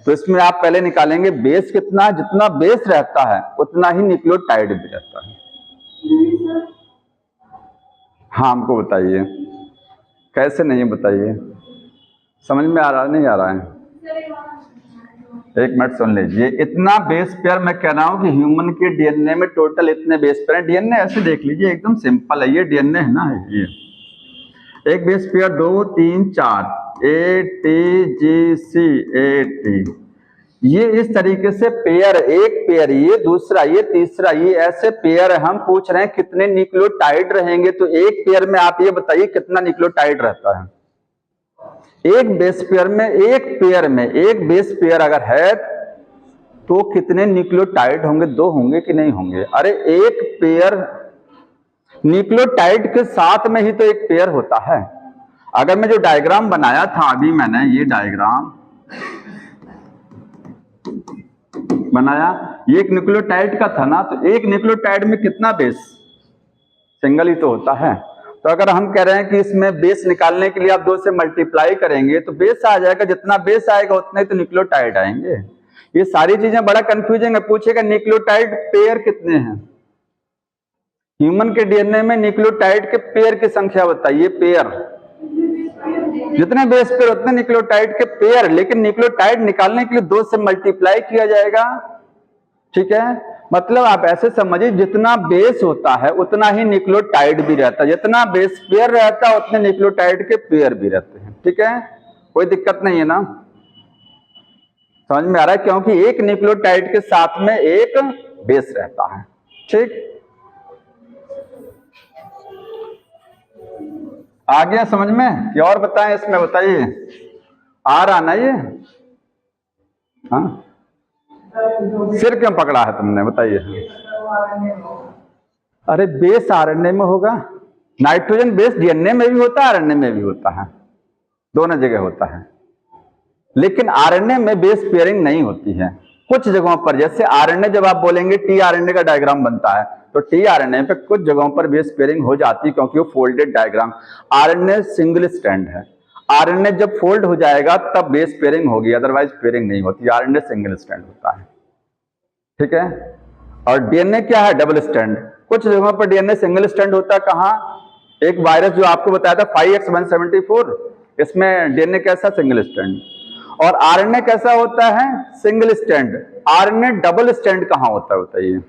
तो इसमें आप पहले निकालेंगे बेस कितना, जितना बेस रहता है उतना ही न्यूक्लियोटाइड भी रहता है। हाँ, हमको बताइए कैसे नहीं बताइए, समझ में आ रहा नहीं आ रहा है? 1 मिनट सुन लीजिए। इतना बेस पेयर मैं कह रहा हूं कि ह्यूमन के डीएनए में टोटल इतने बेस पेयर है। डीएनए ऐसे देख लीजिए, एकदम सिंपल है, ये डीएनए है ना, ये एक बेस पेयर 2 3 4 ATGC ये इस तरीके से पेयर, एक पेयर, ये दूसरा, ये तीसरा, ये ऐसे पेयर हम पूछ रहे हैं कितने न्यूक्लियोटाइड रहेंगे। तो एक पेयर में आप ये बताइए कितना न्यूक्लियोटाइड रहता है? एक बेस पेयर में, एक बेस पेयर अगर है तो कितने न्यूक्लियोटाइड होंगे? 2 होंगे कि नहीं होंगे? अरे एक पेयर न्यूक्लियोटाइड के साथ में ही तो एक पेयर होता है। अगर मैं जो डायग्राम बनाया था अभी, मैंने ये डायग्राम बनाया, ये एक न्यूक्लियोटाइड का था ना, तो एक न्यूक्लियोटाइड में कितना बेस? सिंगल ही तो होता है। तो अगर हम कह रहे हैं कि इसमें बेस निकालने के लिए आप 2 से मल्टीप्लाई करेंगे तो बेस आ जाएगा, जितना बेस आएगा उतने ही तो न्यूक्लियोटाइड आएंगे। ये सारी चीजें बड़ा कंफ्यूजिंग है। पूछेगा न्यूक्लियोटाइड पेयर कितने हैं? ह्यूमन के डीएनए में न्यूक्लियोटाइड के पेयर की संख्या बताइए। पेयर, जितने बेस पेयर उतने न्यूक्लियोटाइड के पेयर, लेकिन न्यूक्लियोटाइड निकालने के लिए 2 से मल्टीप्लाई किया जाएगा, ठीक है। मतलब आप ऐसे समझिए, जितना बेस होता है उतना ही न्यूक्लियोटाइड भी रहता है, जितना बेस पेयर रहता है उतने न्यूक्लियोटाइड के पेयर भी रहते हैं, ठीक है। कोई दिक्कत नहीं है ना? समझ में आ रहा है? क्योंकि एक न्यूक्लियोटाइड के साथ में एक बेस रहता है, ठीक। आ गया समझ में? कि और बताएं इसमें? बताइए, आ रहा ना ये? हाँ, सिर क्यों पकड़ा है तुमने? बताइए। अरे बेस आरएनए में होगा, नाइट्रोजन बेस डीएनए में भी होता है, आरएनए में भी होता है, दोनों जगह होता है। लेकिन आरएनए में बेस पेयरिंग नहीं होती है कुछ जगहों पर। जैसे आरएनए, जब आप बोलेंगे टी आरएनए का डायग्राम बनता है, तो टी आरएनए पे कुछ जगहों पर बेस पेयरिंग हो जाती है, क्योंकि वो folded diagram. RNA single strand है, आरएनए जब फोल्ड हो जाएगा तब बेस पेयरिंग होगी, अदरवाइज पेयरिंग नहीं होती। आरएनए सिंगल स्ट्रैंड होता है, ठीक है। और डीएनए क्या है? Double strand. कुछ जगहों पर डीएनए सिंगल स्ट्रैंड होता है। कहां? एक वायरस जो आपको बताया था 5X174, इसमें डीएनए कैसा? Single strand. और आरएनए कैसा होता है? Single strand. RNA double strand कहां होता है बताइए?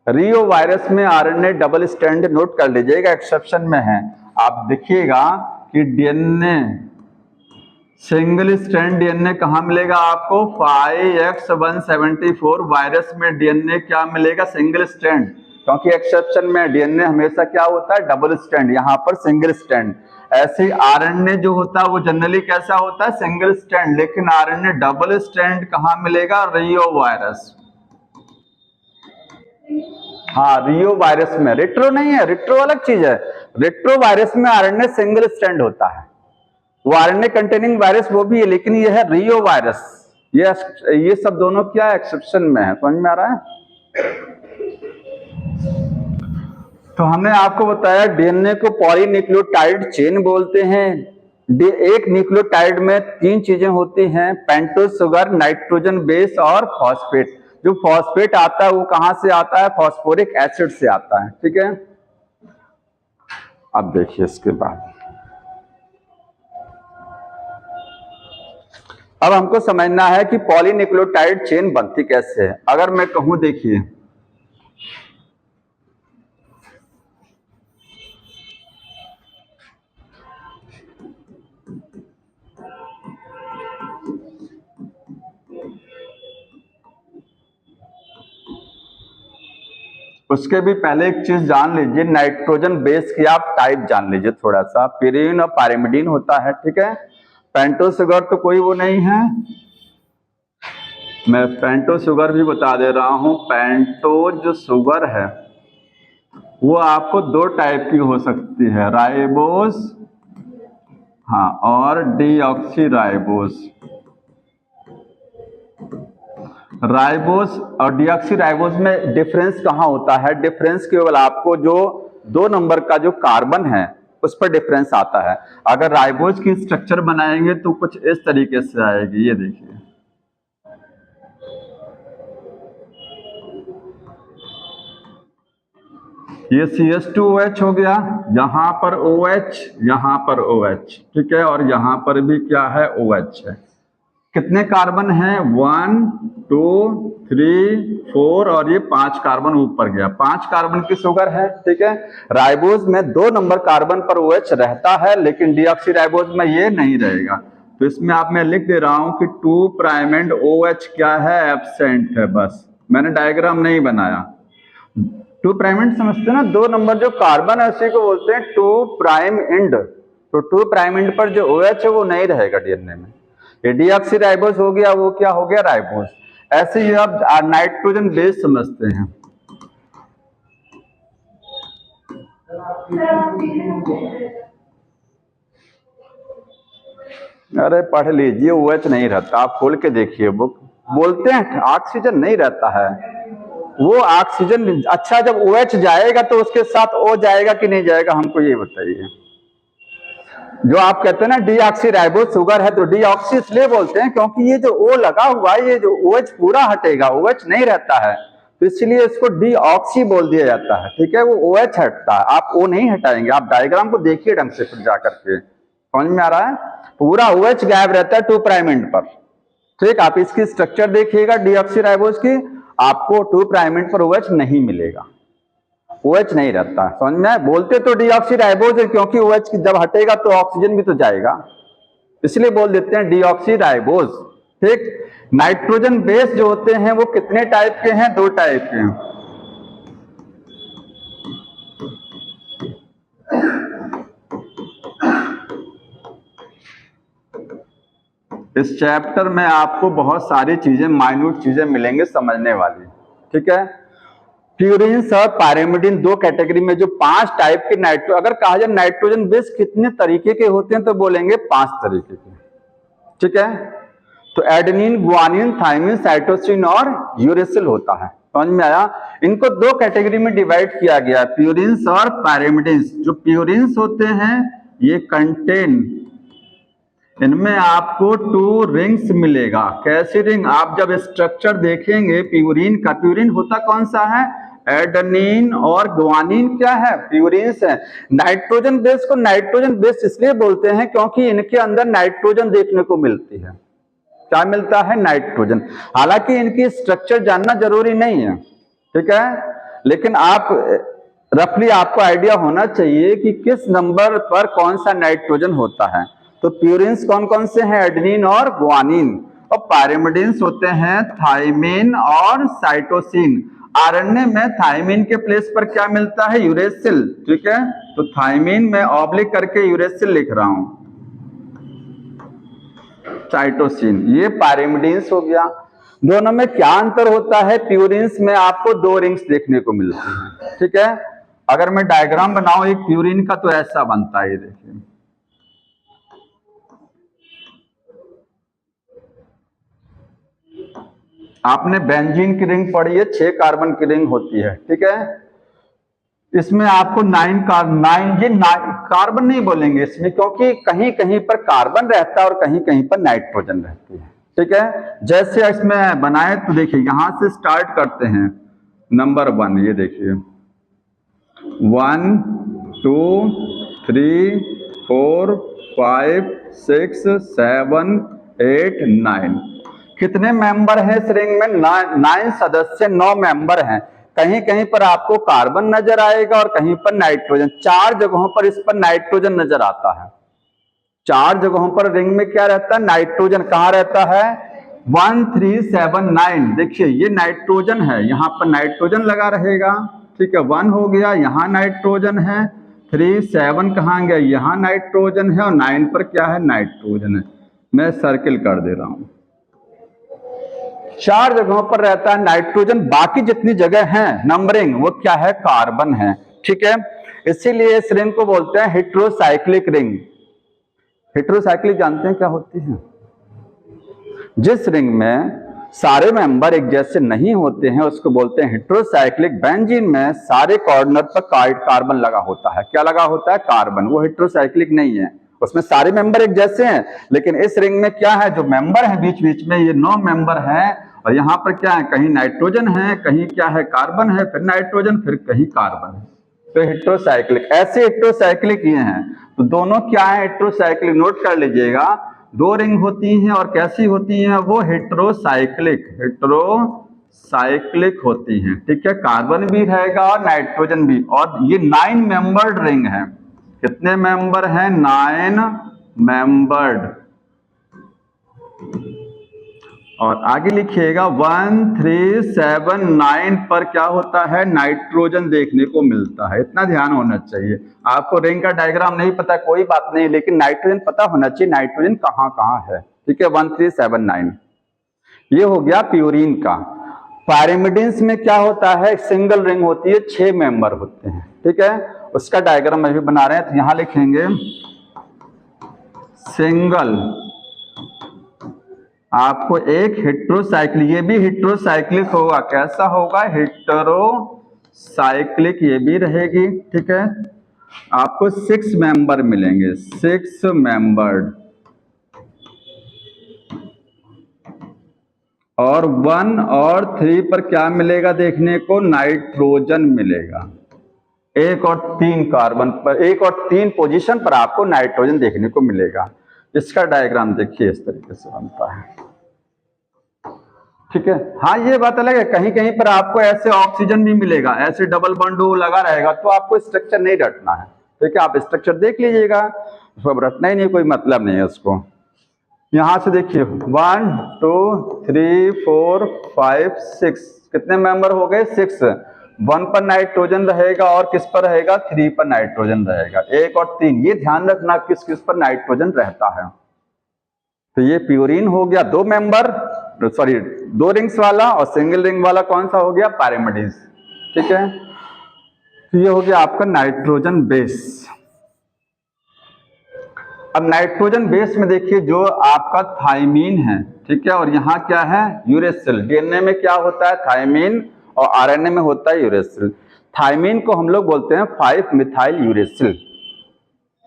रियो वायरस में आरएनए डबल स्ट्रैंड नोट कर लीजिएगा, एक्सेप्शन में है। आप देखिएगा कि डीएनए सिंगल स्ट्रैंड डीएनए कहां मिलेगा आपको? 5x174 वायरस में डीएनए क्या मिलेगा? सिंगल स्ट्रैंड, क्योंकि एक्सेप्शन में डीएनए हमेशा क्या होता है? डबल स्ट्रैंड, यहां पर सिंगल स्ट्रैंड। ऐसे आरएनए जो होता है वो जनरली कैसा होता है? सिंगल स्ट्रैंड, लेकिन आरएनए डबल स्ट्रैंड कहां मिलेगा? रियो वायरस। हाँ, रियो वायरस में। रेट्रो नहीं है, रेट्रो अलग चीज है। रेट्रो वायरस में आरएनए सिंगल स्ट्रैंड होता है, वो आरएनए कंटेनिंग वायरस वो भी है, लेकिन ये है रियो वायरस। ये सब दोनों क्या एक्सेप्शन में है, समझ में आ रहा है? तो हमने आपको बताया डीएनए को पॉलीन्यूक्लियोटाइड चेन बोलते हैं। एक न्यूक्लियोटाइड में 3 चीजें होती हैं, पेंटोज शुगर, नाइट्रोजन बेस और फॉस्फेट। जो फॉस्फेट आता है वो कहां से आता है? फॉस्फोरिक एसिड से आता है, ठीक है। अब देखिए इसके बाद, अब हमको समझना है कि पॉलीन्यूक्लियोटाइड चेन बनती कैसे है। अगर मैं कहूं, देखिए उसके भी पहले एक चीज जान लीजिए, नाइट्रोजन बेस की आप टाइप जान लीजिए थोड़ा सा। pyridine और pyrimidine होता है, ठीक है। पेंटो शुगर तो कोई वो नहीं है, मैं पेंटो शुगर भी बता दे रहा हूं। पेंटो जो शुगर है वो आपको 2 टाइप की हो सकती है, राइबोस, हाँ, और डीऑक्सी राइबोस। राइबोस और डीऑक्सी राइबोस में डिफरेंस कहां होता है? डिफरेंस केवल आपको जो 2 नंबर का जो कार्बन है उस पर डिफरेंस आता है। अगर राइबोस की स्ट्रक्चर बनाएंगे तो कुछ इस तरीके से आएगी, ये देखिए, ये CH2OH हो गया, यहां पर OH, यहां पर OH, ठीक है, और यहां पर भी क्या है? OH है। कितने कार्बन हैं? 1 2 3 4 और ये 5 कार्बन ऊपर गया, 5 कार्बन की शुगर है, ठीक है। राइबोस में 2 नंबर कार्बन पर OH रहता है, लेकिन डीऑक्सी राइबोस में ये नहीं रहेगा। तो इसमें आप मैं लिख दे रहा हूं कि 2' एंड OH क्या है? एब्सेंट है। बस मैंने डायग्राम नहीं बनाया। 2' एंड समझते ना, 2 नंबर जो कार्बन है उसी को बोलते हैं 2' एंड। तो 2' एंड पर जो OH है वो नहीं रहेगा डीएनए में। ये डीऑक्सी राइबोस हो गया, वो क्या हो गया? राइबोस। ऐसे ही आप नाइट्रोजन बेस समझते हैं। अरे पढ़ लीजिए, OH नहीं रहता, आप खोल के देखिए बुक। बोलते हैं ऑक्सीजन नहीं रहता है, वो ऑक्सीजन, अच्छा जब OH जाएगा तो उसके साथ O जाएगा कि नहीं जाएगा, हमको ये बताइए। जो आप कहते हैं ना डीऑक्सी राइबोस शुगर है, तो डीऑक्सी इसलिए बोलते हैं क्योंकि ये जो O लगा हुआ है, ये जो OH पूरा हटेगा, OH नहीं रहता है, तो इसलिए इसको डीऑक्सी बोल दिया जाता है, ठीक है। वो OH हटता है, आप O नहीं हटाएंगे। आप डायग्राम को देखिए ढंग से फिर जाकर के, समझ में आ रहा है? पूरा OH गायब रहता है 2' एंड पर, ठीक। आप इसकी स्ट्रक्चर देखिएगा डीऑक्सी राइबोस की, आपको 2' एंड पर OH नहीं मिलेगा, OH नहीं रहता, समझ में? बोलते तो डीऑक्सी राइबोस है क्योंकि OH जब हटेगा तो ऑक्सीजन भी तो जाएगा, इसलिए बोल देते हैं डीऑक्सी राइबोस, ठीक। नाइट्रोजन बेस जो होते हैं वो कितने टाइप के हैं? 2 टाइप के हैं। इस चैप्टर में आपको बहुत सारी चीजें, माइन्यूट चीजें मिलेंगे समझने वाली, ठीक है। प्यूरिन्स और पायरिमिडिन 2 कैटेगरी में, जो 5 टाइप के नाइट्रो, अगर कहा जाए नाइट्रोजन बेस कितने तरीके के होते हैं तो बोलेंगे 5 तरीके के, ठीक है। तो एडेनिन, गुआनिन, थाइमिन, साइटोसिन और यूरेसिल होता है, समझ में आया? इनको 2 कैटेगरी में डिवाइड किया गया, प्यूरिन्स और पायरिमिडिन्स। जो प्यूरिन्स होते हैं ये कंटेन, इनमें आपको 2 रिंग्स मिलेगा। कैसी रिंग? आप जब स्ट्रक्चर देखेंगे प्यूरिन का, प्यूरिन होता कौन सा है? एडेनिन और ग्वानिन क्या है, प्यूरिन्स है। नाइट्रोजन बेस को नाइट्रोजन बेस इसलिए बोलते हैं क्योंकि इनके अंदर नाइट्रोजन देखने को मिलती है। क्या मिलता है, नाइट्रोजन। हालांकि इनकी स्ट्रक्चर जानना जरूरी नहीं है, ठीक है, लेकिन आप रफली आपको आइडिया होना चाहिए कि किस नंबर पर कौन सा नाइट्रोजन होता है। तो प्यूरिन्स कौन कौन से हैं, एडेनिन और ग्वानिन, और पायरिमिडिन्स होते हैं थाइमिन और साइटोसिन। आरएनए में थाइमिन के प्लेस पर क्या मिलता है, यूरेसिल, ठीक है, तो थाइमिन में ऑब्लिक करके यूरेसिल लिख रहा हूं, साइटोसिन, ये पायरिमिडिन्स हो गया। दोनों में क्या अंतर होता है, प्यूरिन्स में आपको 2 रिंग्स देखने को मिलती हैं, ठीक है। अगर मैं डायग्राम बनाऊं एक प्यूरिन का तो ऐसा बनता है, ये देखिए, आपने बेंजीन की रिंग पढ़ी है, 6 कार्बन की रिंग होती है, ठीक है। इसमें आपको 9 कार्बन नहीं बोलेंगे इसमें, क्योंकि कहीं कहीं पर कार्बन रहता है और कहीं कहीं पर नाइट्रोजन रहती है, ठीक है। जैसे इसमें बनाए तो देखिए, यहां से स्टार्ट करते हैं, नंबर 1, ये देखिए 1 2 3 4 5 6 7 8 9। कितने मेंबर हैं इस रिंग में, 9 सदस्य, 9 मेंबर हैं। कहीं कहीं पर आपको कार्बन नजर आएगा और कहीं पर नाइट्रोजन। 4 जगहों पर इस पर नाइट्रोजन नजर आता है। 4 जगहों पर रिंग में क्या रहता है, नाइट्रोजन। कहां रहता है, 1 3 7 9। देखिए ये नाइट्रोजन है, यहां पर नाइट्रोजन लगा रहेगा, ठीक है। 1 हो गया, यहां नाइट्रोजन है। 3 7 कहां गया, यहां नाइट्रोजन है, और 9 पर क्या है, नाइट्रोजन है। मैं सर्किल कर दे रहा हूं। 4 जगहों पर रहता है नाइट्रोजन, बाकी जितनी जगह है नंबरिंग वो क्या है, कार्बन है, ठीक है। इसीलिए इस रिंग को बोलते हैं हेट्रोसाइक्लिक रिंग। हेट्रोसाइक्लिक जानते हैं क्या होती है, जिस रिंग में सारे मेंबर एक जैसे नहीं होते हैं उसको बोलते हैं हेट्रोसाइक्लिक। बेंजीन में सारे कॉर्नर पर कार्बन लगा होता है। क्या लगा होता है, कार्बन। वो हेट्रोसाइक्लिक नहीं है, उसमें सारे मेंबर एक जैसे हैं। लेकिन इस रिंग में क्या है, जो मेंबर है बीच बीच में, ये 9 मेंबर हैं, और यहाँ पर क्या है, कहीं नाइट्रोजन है, कहीं क्या है, कार्बन है, फिर नाइट्रोजन, फिर कहीं कार्बन है। तो हेट्रोसाइक्लिक, ऐसे हेट्रोसाइक्लिक ये हैं। तो दोनों क्या है, हेट्रोसाइक्लिक। नोट कर लीजिएगा, 2 रिंग होती हैं और कैसी होती हैं, वो हेट्रोसाइक्लिक होती हैं, ठीक है। कार्बन भी रहेगा और नाइट्रोजन भी। और ये 9 मेंबर्ड रिंग है। कितने मेंबर हैं, 9 मेंबर्ड। और आगे लिखिएगा 1 3 7 9 पर क्या होता है, नाइट्रोजन देखने को मिलता है। इतना ध्यान होना चाहिए। आपको रिंग का डायग्राम नहीं पता कोई बात नहीं, लेकिन नाइट्रोजन पता होना चाहिए, नाइट्रोजन कहां कहां है, ठीक है। 1 3 7 9 ये हो गया प्यूरिन का। पायरिमिडिन्स में क्या होता है, सिंगल रिंग होती है, 6 मेंबर होते हैं, ठीक है। उसका डायग्राम अभी बना रहे हैं, तो यहां लिखेंगे सिंगल। आपको एक हेट्रोसाइक्लिक, ये भी हेट्रोसाइक्लिक होगा। कैसा होगा, हेट्रोसाइक्लिक, ये भी रहेगी, ठीक है। आपको 6 मेंबर मिलेंगे, 6 मेंबर्ड। और 1 और 3 पर क्या मिलेगा देखने को, नाइट्रोजन मिलेगा। 1 और 3 कार्बन पर, 1 और 3 पोजीशन पर आपको नाइट्रोजन देखने को मिलेगा। इसका डायग्राम देखिए, इस तरीके से बनता है, ठीक है। हाँ ये बात अलग है, कहीं कहीं पर आपको ऐसे ऑक्सीजन भी मिलेगा, ऐसे डबल बॉन्ड लगा रहेगा, तो आपको स्ट्रक्चर नहीं रटना है, ठीक है। आप स्ट्रक्चर देख लीजिएगा, उसको रटना ही नहीं, कोई मतलब नहीं है उसको। यहां से देखिए 1 2 3 4 5 6, कितने मेंबर हो गए, 6। 1 पर नाइट्रोजन रहेगा और किस पर रहेगा, 3 पर नाइट्रोजन रहेगा। 1 और 3 ये ध्यान रखना किस किस पर नाइट्रोजन रहता है। तो ये प्यूरिन हो गया 2 मेंबर, सॉरी 2 रिंग्स वाला, और सिंगल रिंग वाला कौन सा हो गया, पायरिमिडिन्स, ठीक है। तो ये हो गया आपका नाइट्रोजन बेस। अब नाइट्रोजन बेस में देखिए जो आपका थाइमीन है, ठीक है, और यहाँ क्या है, यूरेसिल। डीएनए में क्या होता है, थाइमीन, और आरएनए में होता है यूरेसिल। थाइमीन को हम लोग बोलते हैं 5 मिथाइल यूरेसिल।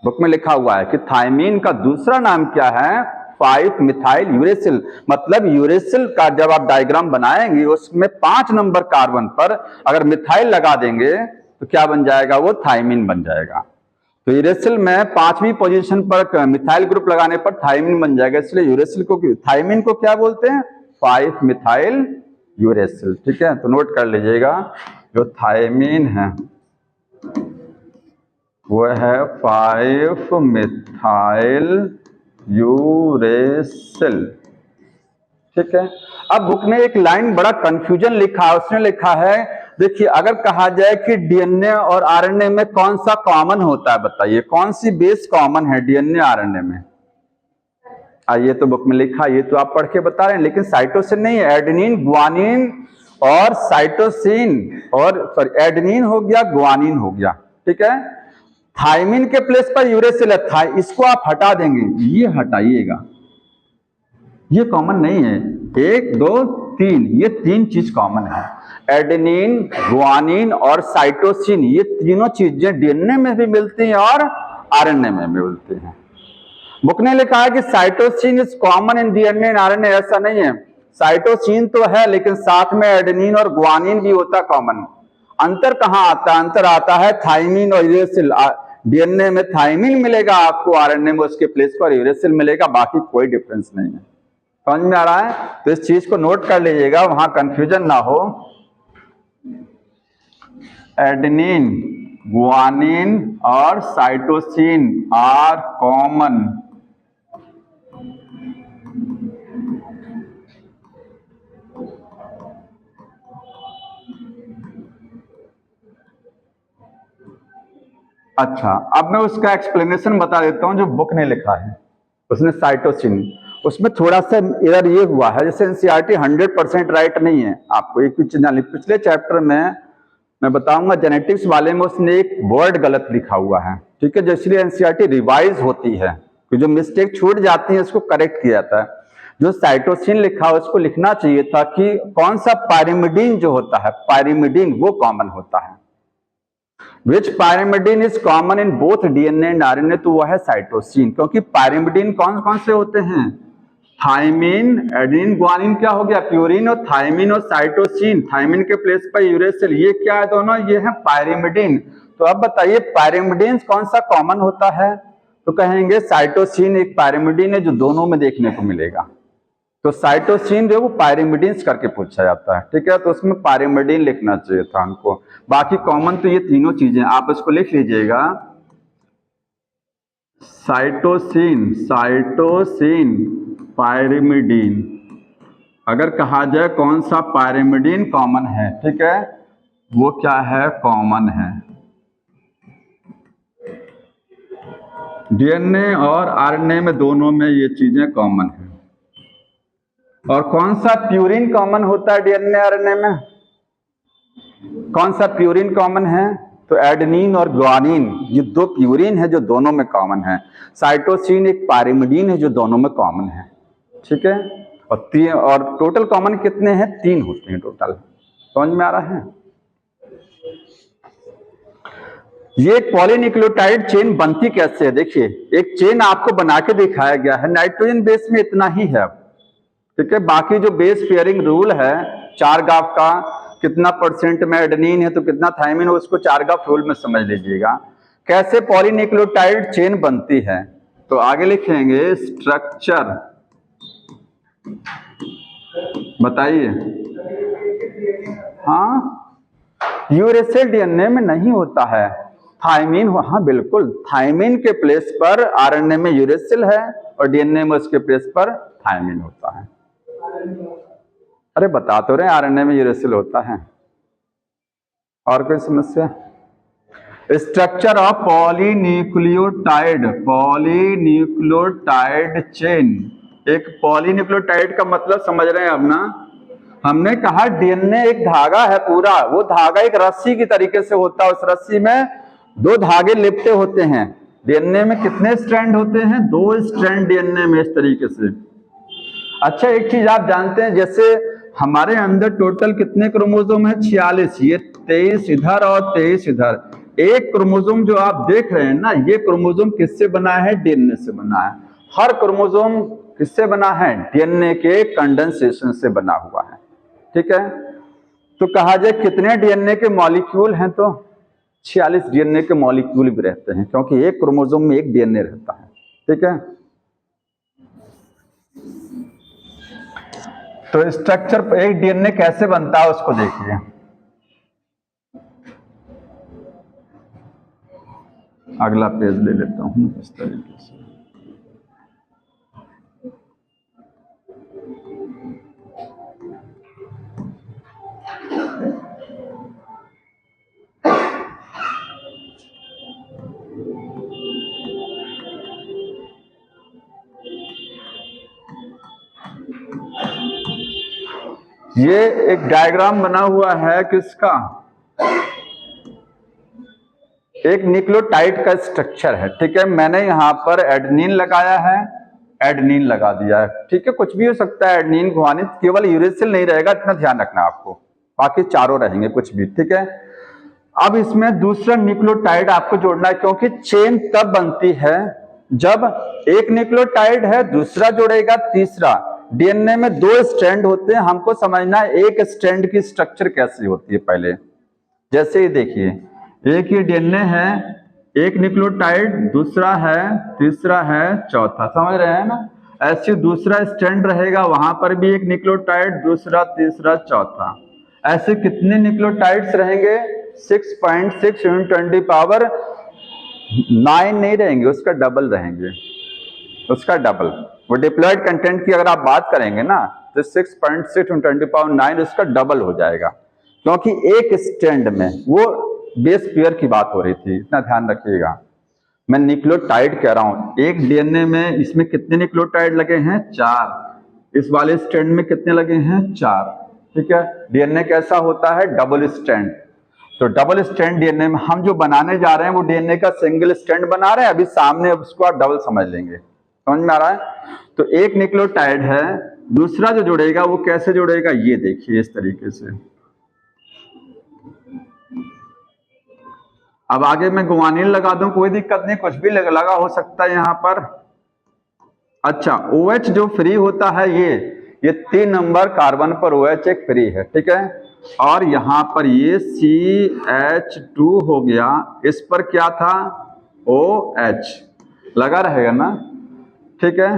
बुक में लिखा हुआ है कि थाइमीन का दूसरा नाम क्या है, 5 मिथाइल यूरेसिल। मतलब यूरेसिल का जब आप डायग्राम बनाएंगे उसमें 5 नंबर कार्बन पर अगर मिथाइल लगा देंगे तो क्या बन जाएगा, वो थायमीन बन जाएगा। तो यूरेसिल में 5वीं पोजीशन पर मिथाइल ग्रुप लगाने पर थायमीन बन जाएगा, इसलिए यूरेसिल को, थायमीन को क्या बोलते हैं, 5 मिथाइल यूरेसिल। ठीक है, तो नोट कर लीजिएगा, जो थायमीन है वो है 5 मिथाइल यूरेसिल। ठीक है, अब बुक ने एक लाइन बड़ा कंफ्यूजन लिखा है, उसने लिखा है, देखिए अगर कहा जाए कि डीएनए और आरएनए में कौन सा कॉमन होता है, बताइए कौन सी बेस कॉमन है डीएनए आरएनए में। ये तो बुक में लिखा, ये तो आप पढ़ के बता रहे हैं, लेकिन साइटोसिन नहीं है, एडेनिन, ग्वानिन और साइटोसिन, और सॉरी एडेनिन हो गया, ग्वानिन हो गया। ठीक है, थायमीन के प्लेस पर यूरेसिल है, इसको आप हटा देंगे, ये हटाइएगा, ये कॉमन नहीं है। 1 2 3, ये 3 चीज कॉमन है, एडेनिन, गुआनिन और साइटोसिन, ये तीनों चीजें डीएनए में भी मिलती हैं और आरएनए में भी मिलती हैं। बुक ने लिखा है कि cytosine is common in DNA and RNA, ऐसा नहीं है, साइटोसिन तो है लेकिन साथ में एडेनिन और गुआनिन भी होता कॉमन। अंतर कहां आता है, अंतर आता है थायमीन और यूरेसिल। डीएनए में थायमीन मिलेगा आपको, आरएनए में उसके प्लेस पर यूरेसिल मिलेगा, बाकी कोई डिफरेंस नहीं है। समझ में आ रहा है, तो इस चीज को नोट कर लीजिएगा, वहां कंफ्यूजन ना हो। एडेनिन, गुआनिन और साइटोसिन आर कॉमन। अच्छा, अब मैं उसका एक्सप्लेनेशन बता देता हूं जो बुक ने लिखा है। उसने साइटोसिन, उसमें थोड़ा सा एरर ये हुआ है, जैसे एनसीईआरटी 100% राइट नहीं है। आपको एक चीज, पिछले चैप्टर में मैं बताऊंगा जेनेटिक्स वाले में उसने एक वर्ड गलत लिखा हुआ है। ठीक है, इसलिए एनसीईआरटी रिवाइज होती है, कि जो मिस्टेक छूट जाती है उसको करेक्ट किया जाता है। जो साइटोसिन लिखा है उसको लिखना चाहिए था कि कौन सा पायरिमिडीन जो होता है, पायरिमिडीन वो कॉमन होता है। Which pyrimidine is common in both DNA and RNA, तो वो है साइटोसिन, क्योंकि पायरिमिडीन कौन कौन से होते हैं, थायमीन, एडेनिन, गुआनिन क्या हो गया, प्यूरिन, और थायमीन और साइटोसिन, थायमीन के प्लेस पर यूरेसिल, ये क्या है दोनों, ये है पायरिमिडीन। तो अब बताइए पायरिमिडीन कौन सा कॉमन होता है, तो कहेंगे साइटोसिन एक पायरिमिडीन है जो दोनों में देखने को मिलेगा। तो साइटोसिन जो वो पायरिमिडीन्स करके पूछा जाता है। ठीक है, तो उसमें पायरिमिडीन लिखना चाहिए था हमको, बाकी कॉमन तो ये तीनों चीजें, आप इसको लिख लीजिएगा, साइटोसिन, साइटोसिन, पायरिमिडीन। अगर कहा जाए कौन सा पायरिमिडीन कॉमन है, ठीक है, वो क्या है, कॉमन है। डीएनए और आरएनए में दोनों में ये चीजें कॉमन है। और कौन सा प्यूरिन कॉमन होता है डीएनए आरएनए में, कौन सा प्यूरिन कॉमन है, तो एडेनिन और गुआनिन, ये 2 प्यूरिन है जो दोनों में कॉमन है। साइटोसिन एक पायरिमिडीन है जो दोनों में कॉमन है। ठीक है, और टोटल कॉमन कितने हैं, 3 होते हैं टोटल। समझ में आ रहा है। ये एक पॉलीन्यूक्लियोटाइड चेन बनती कैसे है, देखिए एक चेन आपको बना के दिखाया गया है, नाइट्रोजन बेस में इतना ही है। ठीक है, बाकी जो बेस पेयरिंग रूल है 4 गाफ का, कितना परसेंट में एडेनिन है तो कितना थायमीन है, उसको 4 गाफ रूल में समझ लीजिएगा। कैसे पॉलीन्यूक्लियोटाइड चेन बनती है, तो आगे लिखेंगे स्ट्रक्चर, बताइए। हाँ, यूरेसिल डीएनए में नहीं होता है, थायमीन, हाँ बिल्कुल, थायमीन के प्लेस पर आरएनए में यूरेसिल है और डीएनए में उसके प्लेस पर थायमीन होता है। अरे बता तो रहे आरएनए में यूरेसिल होता है। और कोई समस्या? Structure of polynucleotide, polynucleotide chain. एक पॉलीन्यूक्लियोटाइड का मतलब समझ रहे हैं अब ना, हमने कहा डीएनए एक धागा है पूरा, वो धागा एक रस्सी की तरीके से होता है, उस रस्सी में 2 धागे लिपटे होते हैं। डीएनए में कितने स्ट्रैंड होते हैं, 2 स्ट्रैंड डीएनए में, इस तरीके से। अच्छा, एक चीज आप जानते हैं, जैसे हमारे अंदर टोटल कितने क्रोमोसोम है, 46, ये 23 इधर और 23 इधर। एक क्रोमोसोम जो आप देख रहे हैं ना, ये क्रोमोसोम किससे बना है, डीएनए से बना है। हर क्रोमोसोम किससे बना है? डीएनए के कंडेंसेशन से बना हुआ है। ठीक है, तो कहा जाए कितने डीएनए के मॉलिक्यूल हैं? तो 46 डीएनए के मॉलिक्यूल भी रहते हैं, क्योंकि एक क्रोमोसोम में एक डीएनए रहता है। ठीक है, तो स्ट्रक्चर एक डीएनए कैसे बनता है उसको देखिए। अगला पेज ले लेता हूं इस तरीके से। ये एक डायग्राम बना हुआ है किसका? एक न्यूक्लियोटाइड का स्ट्रक्चर है। ठीक है, मैंने यहां पर एडेनिन लगाया है, एडेनिन लगा दिया है। ठीक है, कुछ भी हो सकता है, एडेनिन गुआनिन, केवल यूरेसिल नहीं रहेगा, इतना ध्यान रखना आपको, बाकी चारों रहेंगे कुछ भी। ठीक है, अब इसमें दूसरा न्यूक्लियोटाइड आपको जोड़ना है, क्योंकि चेन तब बनती है जब एक न्यूक्लियोटाइड है, दूसरा जोड़ेगा तीसरा। डीएनए में 2 स्ट्रैंड होते हैं, हमको समझना है एक स्ट्रैंड की स्ट्रक्चर कैसी होती है पहले। जैसे ही देखिए, एक ही डीएनए है, एक न्यूक्लियोटाइड, दूसरा है, तीसरा है, चौथा, समझ रहे हैं ना? ऐसे दूसरा स्ट्रैंड रहेगा, वहां पर भी एक न्यूक्लियोटाइड, दूसरा, तीसरा, चौथा। ऐसे कितने न्यूक्लियोटाइड्स रहेंगे? 6.6 × 10⁹ नहीं रहेंगे, उसका डबल रहेंगे, उसका डबल। वो डिप्लॉयड कंटेंट की अगर आप बात करेंगे ना, तो 6.6 × 10⁹ उसका डबल हो जाएगा, क्योंकि एक स्ट्रैंड में, वो बेस पेयर की बात हो रही थी, इतना ध्यान रखिएगा। मैं न्यूक्लियोटाइड कह रहा हूं, एक डीएनए में इसमें कितने न्यूक्लियोटाइड लगे हैं? 4। इस वाले स्ट्रैंड में कितने लगे हैं? 4। ठीक है, डीएनए कैसा होता है? Double strand. तो डबल स्ट्रैंड डीएनए में हम जो बनाने जा रहे हैं वो डीएनए का सिंगल स्ट्रैंड बना रहे हैं, अभी सामने उसको आप डबल समझ लेंगे। समझ में आ रहा है? तो एक न्यूक्लियोटाइड है, दूसरा जो जुड़ेगा वो कैसे जुड़ेगा? ये देखिए इस तरीके से। अब आगे मैं गुआनिन लगा दूं, कोई दिक्कत नहीं, कुछ भी लगा हो सकता है यहां पर। अच्छा, OH जो फ्री होता है, ये 3 नंबर कार्बन पर OH एक फ्री है। ठीक है, और यहां पर ये CH2 हो गया, इस पर क्या था? OH लगा रहेगा ना? ठीक है,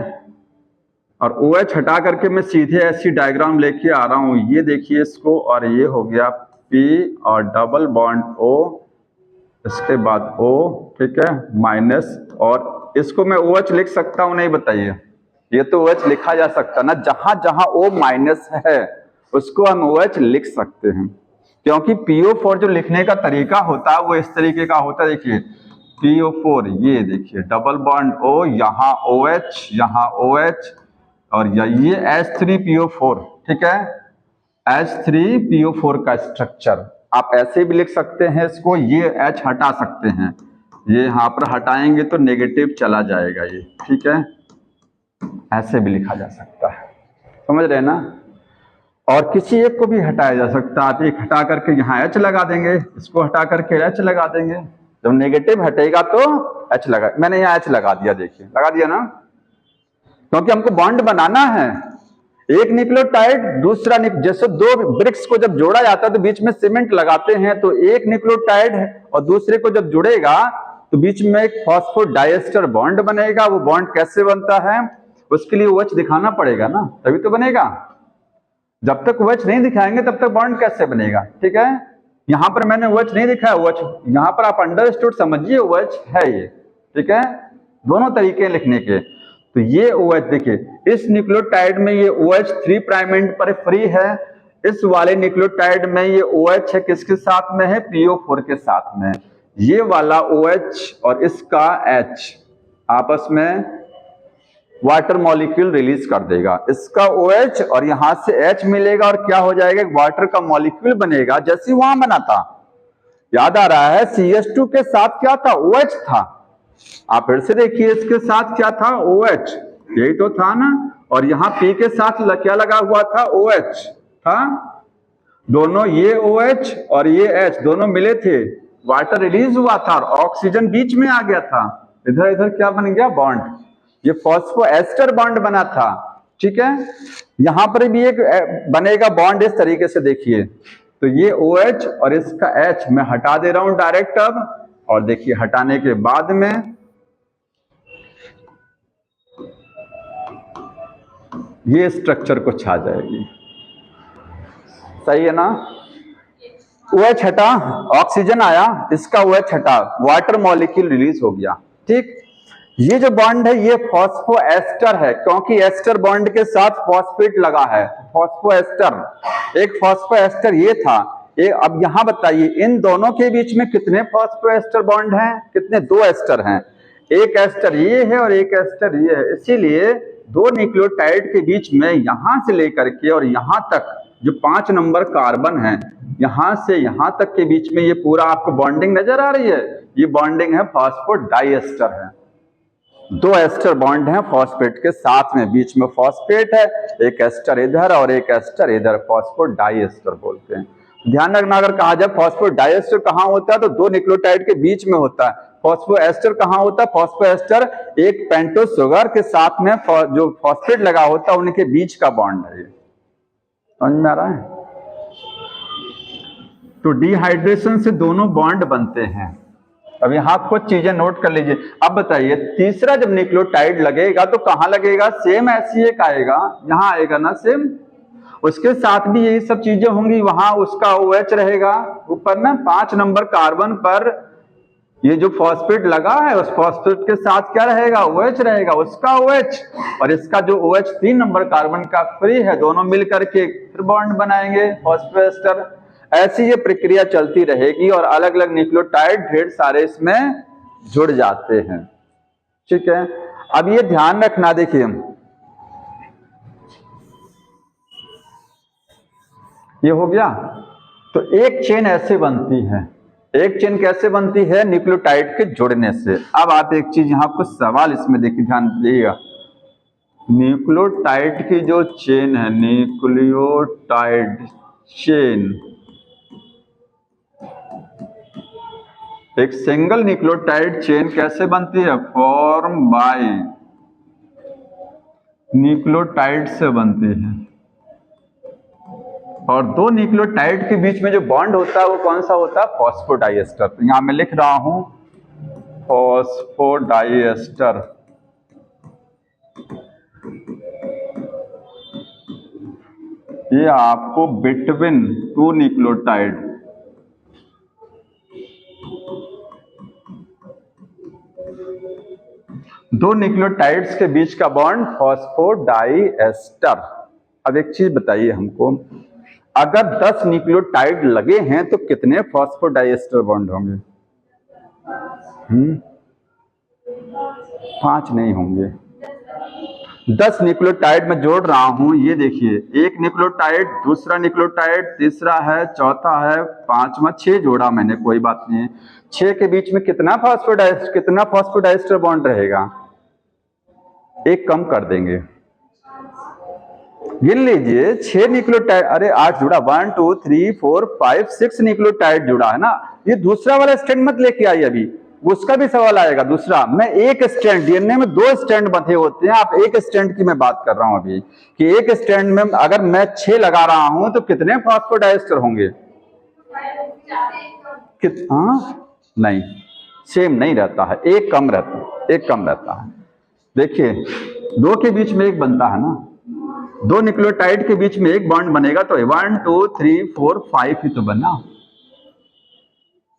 और OH हटा करके मैं सीधे ऐसी डायग्राम लेके आ रहा हूं, ये देखिए इसको, और ये हो गया P और डबल बॉन्ड O, इसके बाद O, ठीक है, माइनस, और इसको मैं OH लिख सकता हूं नहीं? बताइए, ये तो OH लिखा जा सकता ना, जहां जहां O माइनस है उसको हम OH लिख सकते हैं, क्योंकि PO4 जो लिखने का तरीका होता है वो इस तरीके का होता है। देखिए PO4, ये देखिए डबल बॉन्ड O, यहाँ OH, यहाँ OH, और ये H3PO4। ठीक है, H3PO4 का स्ट्रक्चर आप ऐसे भी लिख सकते हैं इसको, ये H हटा सकते हैं, ये यहाँ पर हटाएंगे तो नेगेटिव चला जाएगा ये। ठीक है, ऐसे भी लिखा जा सकता है, समझ रहे हैं ना? और किसी एक को भी हटाया जा सकता है, आप एक हटा करके यहाँ H लगा देंगे, इसको हटा करके H लगा देंगे, जब नेगेटिव हटेगा तो H लगा, मैंने यहाँ H लगा दिया, देखिए लगा दिया ना, क्योंकि हमको बॉन्ड बनाना है। एक न्यूक्लियोटाइड दूसरा जैसे 2 ब्रिक्स को जब जोड़ा जाता है तो बीच में सीमेंट लगाते हैं, तो एक न्यूक्लियोटाइड और दूसरे को जब जुड़ेगा तो बीच में एक फॉस्फोडाइएस्टर बॉन्ड बनेगा। वो बॉन्ड कैसे बनता है? उसके लिए OH दिखाना पड़ेगा ना, तभी तो बनेगा। जब तक OH नहीं दिखाएंगे तब तक बॉन्ड कैसे बनेगा? ठीक है, यहां पर मैंने OH नहीं दिखाया, OH यहां पर आप अंडरस्टूड समझिए, OH है ये। ठीक है, दोनों तरीके लिखने के। तो ये OH देखिए, इस न्यूक्लियोटाइड में ये OH 3' एंड पर फ्री है, इस वाले न्यूक्लियोटाइड में ये OH है, किसके साथ में है? PO4 के साथ में। ये वाला OH और इसका H आपस में वाटर मॉलिक्यूल रिलीज कर देगा, इसका OH और यहां से H मिलेगा, और क्या हो जाएगा? वाटर का मॉलिक्यूल बनेगा, जैसे वहां बना था। याद आ रहा है? CH2 के साथ क्या था? OH था। आप फिर से देखिए, इसके साथ क्या था? OH, यही तो था ना। और यहाँ P के साथ क्या लगा हुआ था? OH था। दोनों, ये OH और ये H दोनों मिले थे, वाटर रिलीज हुआ था और ऑक्सीजन बीच में आ गया था, इधर इधर क्या बन गया? बॉन्ड। ये फॉस्फोएस्टर बॉन्ड बना था, ठीक है। यहां पर भी एक बनेगा बॉन्ड इस तरीके से, देखिए तो ये OH और इसका H मैं हटा दे रहा हूं डायरेक्ट अब, और देखिए हटाने के बाद में ये स्ट्रक्चर को छा जाएगी, सही है ना। OH हटा, ऑक्सीजन आया, इसका OH हटा, वाटर मॉलिक्यूल रिलीज हो गया, ठीक। ये जो बॉन्ड है ये फॉस्फोएस्टर है, क्योंकि एस्टर बॉन्ड के साथ फॉस्फेट लगा है, फॉस्फोएस्टर, एक फॉस्फोएस्टर ये था। अब यहां बताइए इन दोनों के बीच में कितने फॉस्फोएस्टर बॉन्ड हैं, कितने, 2 एस्टर हैं, एक एस्टर ये है और एक एस्टर ये है, इसीलिए 2 न्यूक्लियोटाइड के बीच में यहां से लेकर के और यहां तक जो 5 नंबर कार्बन है, यहां से यहां तक के बीच में ये पूरा आपको बॉन्डिंग नजर आ रही है, ये बॉन्डिंग है फॉस्फोडाइएस्टर है। 2 एस्टर बॉन्ड हैं फॉस्फेट के साथ में, बीच में फॉस्फेट है, एक एस्टर इधर और एक एस्टर इधर, फॉस्फोडाइएस्टर बोलते हैं। ध्यान रखना, अगर कहा जाए फॉस्फोडाइएस्टर कहां होता है तो 2 न्यूक्लियोटाइड के बीच में होता है। फॉस्फोएस्टर कहां होता है, फॉस्फोएस्टर एक पेंटोस शुगर के साथ में जो फॉस्फेट लगा होता है उनके बीच का बॉन्ड है, ये समझ में आ रहा है। तो डिहाइड्रेशन से दोनों बॉन्ड बनते हैं। अब यहां कुछ चीजें नोट कर लीजिए। अब बताइए तीसरा जब न्यूक्लियोटाइड लगेगा तो कहां लगेगा, सेम ऐसी एक आएगा, यहां आएगा ना सेम, उसके साथ भी यही सब चीजें होंगी, वहां उसका OH रहेगा ऊपर ना 5 नंबर कार्बन पर, ये जो फॉस्फेट लगा है उस फॉस्फेट के साथ क्या रहेगा, OH रहेगा, उसका OH और इसका जो OH 3 नंबर कार्बन का फ्री है, दोनों मिलकर के फिर बॉन्ड बनाएंगे फॉस्फोएस्टर। ऐसी ये प्रक्रिया चलती रहेगी और अलग अलग न्यूक्लियोटाइड ढेर सारे इसमें जुड़ जाते हैं, ठीक है। अब ये ध्यान रखना, देखिए ये हो गया, तो एक चेन ऐसे बनती है, एक चेन कैसे बनती है, न्यूक्लियोटाइड के जुड़ने से। अब आप एक चीज यहां कुछ सवाल इसमें देखिए, ध्यान दीजिएगा, न्यूक्लियोटाइड की जो चेन है, न्यूक्लियोटाइड चेन, एक सिंगल न्यूक्लियोटाइड चेन कैसे बनती है, फॉर्म बाय न्यूक्लियोटाइड से बनती है, और 2 न्यूक्लियोटाइड के बीच में जो बॉन्ड होता है वो कौन सा होता है, फॉस्फोडाइएस्टर। तो यहां मैं लिख रहा हूं फॉस्फोडाइएस्टर। ये आपको बिटवीन 2 न्यूक्लियोटाइड, दो न्यूक्लियोटाइड्स के बीच का बॉन्ड फॉस्फोडाइएस्टर। अब एक चीज बताइए हमको, अगर 10 न्यूक्लियोटाइड लगे हैं तो कितने फॉस्फोडाइएस्टर बॉन्ड होंगे, 5 नहीं होंगे। 10 न्यूक्लियोटाइड में जोड़ रहा हूं, ये देखिए, एक न्यूक्लियोटाइड, दूसरा न्यूक्लियोटाइड, तीसरा है, चौथा है, पांचवा, 6 जोड़ा मैंने, कोई बात नहीं है। 6 के बीच में कितना फॉस्फोडाइएस्टर बॉन्ड रहेगा, एक कम कर देंगे, गिन लीजिए 6 न्यूक्लियोटाइड, अरे 8 जुड़ा, 1 2 3 4 5 6 न्यूक्लियोटाइड जुड़ा है ना। ये दूसरा वाला स्टैंड मत लेके आई, अभी उसका भी सवाल आएगा दूसरा। मैं एक स्टैंड, डीएनए में 2 स्टैंड बंधे होते हैं, आप एक स्टैंड की मैं बात कर रहा हूं अभी, कि एक स्टैंड में अगर मैं 6 लगा रहा हूं तो कितने फॉस्फोडाइएस्टर होंगे, नहीं, सेम नहीं रहता है, एक कम रहता है। देखिए 2 के बीच में एक बनता है ना, 2 न्यूक्लियोटाइड के बीच में एक बॉन्ड बनेगा तो 1 2 3 4 5 ही तो बना।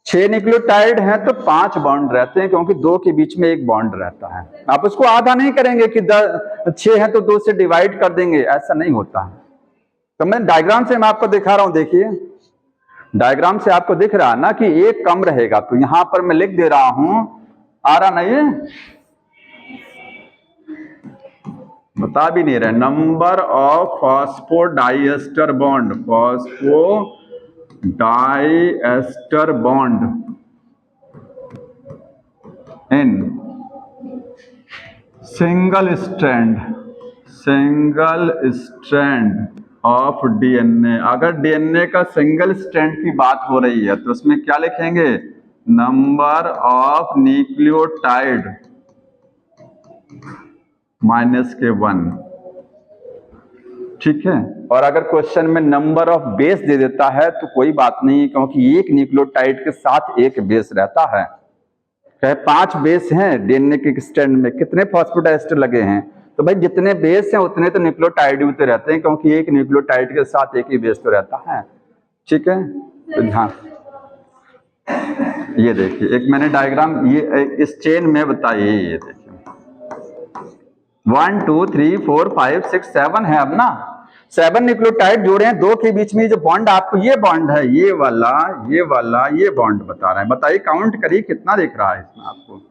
6 न्यूक्लियोटाइड हैं तो 5 बॉन्ड रहते हैं, क्योंकि 2 के बीच में एक बॉन्ड रहता है। आप उसको आधा नहीं करेंगे कि 6 है तो 2 से डिवाइड कर देंगे, ऐसा नहीं होता है। तो मैं डायग्राम से मैं आपको दिखा रहा हूं, देखिए डायग्राम से आपको दिख रहा है ना कि एक कम रहेगा, तो यहां पर मैं लिख दे रहा हूं, आ रहा नहीं है, बता भी नहीं रहे, number of phosphodiester bond, phosphodiester bond in single strand of DNA. अगर डीएनए का सिंगल स्ट्रैंड की बात हो रही है तो उसमें क्या लिखेंगे, नंबर ऑफ न्यूक्लियोटाइड -1, ठीक है। और अगर क्वेश्चन में नंबर ऑफ बेस दे देता है तो कोई बात नहीं, क्योंकि एक न्यूक्लियोटाइड के साथ एक बेस रहता है। चाहे 5 बेस हैं डीएनए के स्ट्रैंड में, कितने फॉस्फोडाइस्टर लगे हैं, तो भाई जितने बेस हैं उतने तो न्यूक्लियोटाइड भी तो रहते हैं, क्योंकि एक न्यूक्लियोटाइड के साथ एक ही बेस तो रहता है, ठीक है। तो ध्यान, ये देखिए एक मैंने डायग्राम ये इस चेन में बताइए, ये देखिए 1 2 3 4 5 6 7 है अब ना, 7 न्यूक्लियोटाइड जोड़े हैं, 2 के बीच में जो बॉन्ड आपको ये बॉन्ड है, ये वाला ये बॉन्ड बता रहा है। बताइए काउंट करिए कितना दिख रहा है इसमें आपको,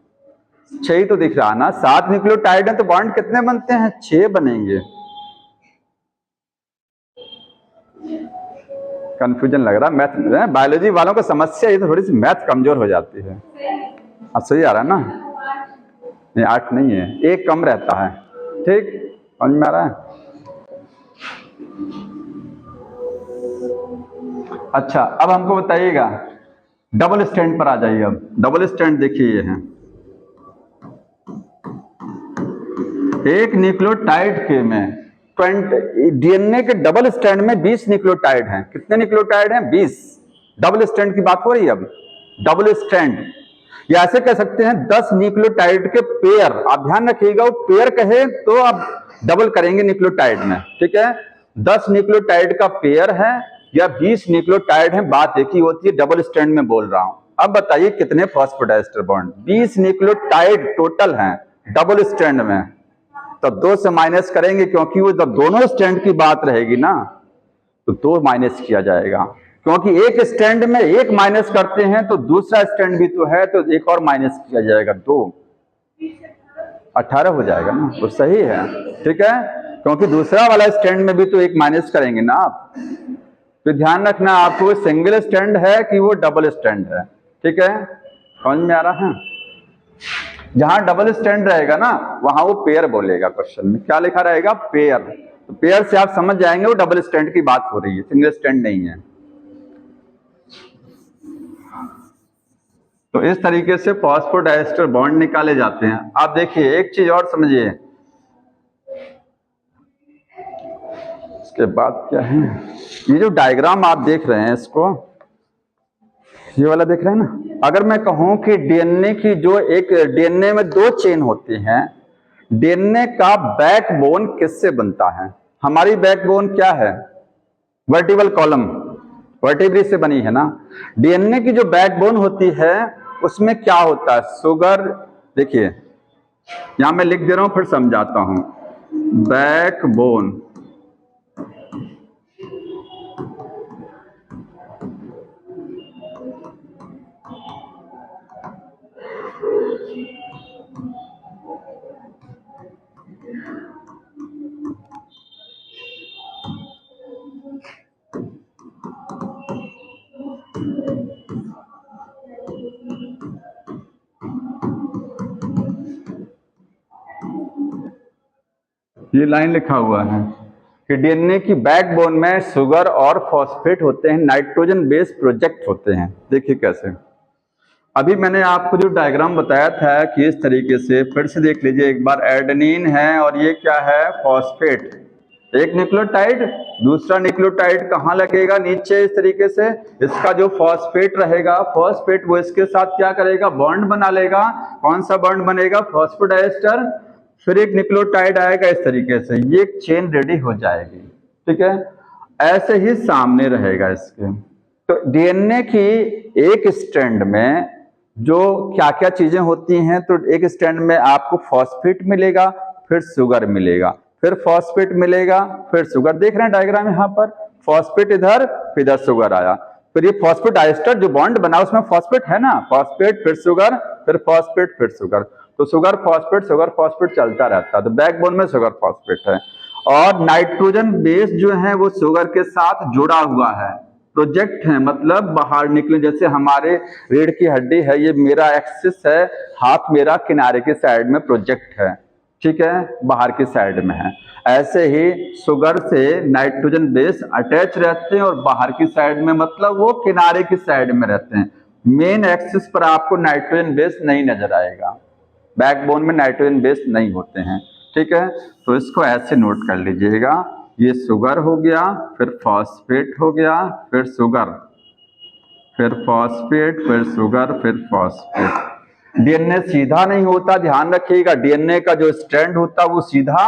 6 ही तो दिख रहा है ना। 7 न्यूक्लियोटाइड है तो बॉन्ड कितने बनते हैं, 6 बनेंगे। कंफ्यूजन लग रहा है मैथ, बायोलॉजी वालों को समस्या ये तो थोड़ी सी मैथ कमजोर हो जाती है। अब सही आ रहा है ना, नहीं 8 नहीं है, 1 कम रहता है, ठीक, समझ में आ रहा है। अच्छा अब हमको बताइएगा डबल स्टैंड पर आ जाइए। अब डबल स्टैंड देखिए, ये है एक न्यूक्लियोटाइड के में 20 डीएनए के डबल स्टैंड में 20 न्यूक्लियोटाइड हैं। कितने न्यूक्लियोटाइड हैं, 20। डबल स्टैंड की बात हो रही है अब, डबल स्टैंड, या ऐसे कह सकते हैं 10 न्यूक्लियोटाइड के पेयर। आप ध्यान रखिएगा, वो पेयर कहे तो आप डबल करेंगे न्यूक्लियोटाइड में, ठीक है। 10 न्यूक्लियोटाइड का पेयर है या 20 न्यूक्लियोटाइड है, बात एक ही होती है, डबल स्टैंड में बोल रहा हूं। अब बताइए कितने फॉस्फोडाइस्टर बॉन्ड, 20 न्यूक्लियोटाइड टोटल हैं डबल स्टैंड में, तो 2 से माइनस करेंगे, क्योंकि वो जब दोनों स्टैंड की बात रहेगी ना तो 2 माइनस किया जाएगा, क्योंकि एक स्टैंड में 1 माइनस करते हैं तो दूसरा स्टैंड भी तो है, तो 1 और माइनस किया जाएगा, 2 18 हो जाएगा ना, तो सही है, ठीक है, क्योंकि दूसरा वाला स्टैंड में भी तो 1 माइनस करेंगे ना आप। तो ध्यान रखना आपको सिंगल स्टैंड है कि वो डबल स्टैंड है, ठीक है, समझ में आ रहा है। जहां डबल स्टैंड रहेगा ना वहां वो पेयर बोलेगा, क्वेश्चन में क्या लिखा रहेगा, पेयर। तो पेयर से आप समझ जाएंगे वो डबल स्टैंड की बात हो रही है, सिंगल स्टैंड नहीं है। तो इस तरीके से फॉस्फोडाइस्टर बॉन्ड निकाले जाते हैं। आप देखिए एक चीज और समझिए, इसके बाद क्या है, ये जो डायग्राम आप देख रहे हैं इसको, ये वाला देख रहे हैं ना, अगर मैं कहूं कि डीएनए की जो एक डीएनए में 2 चेन होती हैं, डीएनए का बैकबोन किससे बनता है, हमारी बैकबोन क्या है, वर्टिबल कॉलम, वर्टिब्री से बनी है ना। डीएनए की जो बैकबोन होती है उसमें क्या होता है, शुगर, देखिए यहां मैं लिख दे रहा हूं फिर समझाता हूं, बैकबोन, ये लाइन लिखा हुआ है कि डीएनए की बैकबोन में शुगर और फॉस्फेट होते हैं, नाइट्रोजन बेस प्रोजेक्ट होते हैं। देखिए कैसे, अभी मैंने आपको जो डायग्राम बताया था कि इस तरीके से, फिर से देख लीजिए एक बार, एडेनिन है और ये क्या है, फॉस्फेट, एक न्यूक्लियोटाइड, दूसरा न्यूक्लियोटाइड कहाँ लगेगा, नीचे, इस तरीके से। इसका जो फॉस्फेट रहेगा, फॉस्फेट वो इसके साथ क्या करेगा, बॉन्ड बना लेगा। कौन सा बॉन्ड बनेगा, फॉस्फोडाइस्टर, फिर एक न्यूक्लियोटाइड आएगा, इस तरीके से ये एक चेन रेडी हो जाएगी, ठीक है। ऐसे ही सामने रहेगा इसके। तो डीएनए की एक स्ट्रैंड में जो क्या क्या चीजें होती हैं, तो एक स्ट्रैंड में आपको फॉस्फेट मिलेगा, फिर शुगर मिलेगा, फिर फॉस्फेट मिलेगा, फिर शुगर। देख रहे हैं डायग्राम यहाँ पर, फॉस्फेट इधर, फिर इधर शुगर आया, फिर ये फॉस्फोडाइस्टर जो बॉन्ड बना उसमें फॉस्फेट है ना, फॉस्फेट फिर शुगर, फिर फॉस्फेट फिर शुगर, तो शुगर फॉस्फेट चलता रहता है। तो बैकबोन में शुगर फॉस्फेट है, और नाइट्रोजन बेस जो है वो शुगर के साथ जुड़ा हुआ है, प्रोजेक्ट है, मतलब बाहर निकले। जैसे हमारे रीढ़ की हड्डी है, ये मेरा एक्सिस है, हाथ मेरा किनारे की साइड में प्रोजेक्ट है, ठीक है, बाहर की साइड में है। ऐसे ही शुगर से नाइट्रोजन बेस अटैच रहते हैं और बाहर की साइड में, मतलब वो किनारे की साइड में रहते हैं। मेन एक्सिस पर आपको नाइट्रोजन बेस नहीं नजर आएगा, बैकबोन में नाइट्रोजन बेस नहीं होते हैं। ठीक है, तो इसको ऐसे नोट कर लीजिएगा, ये शुगर हो गया, फिर फॉस्फेट हो गया, फिर शुगर, फिर फॉस्फेट, फिर शुगर, फिर फॉस्फेट। डीएनए सीधा नहीं होता, ध्यान रखिएगा, डीएनए का जो स्ट्रैंड होता है वो सीधा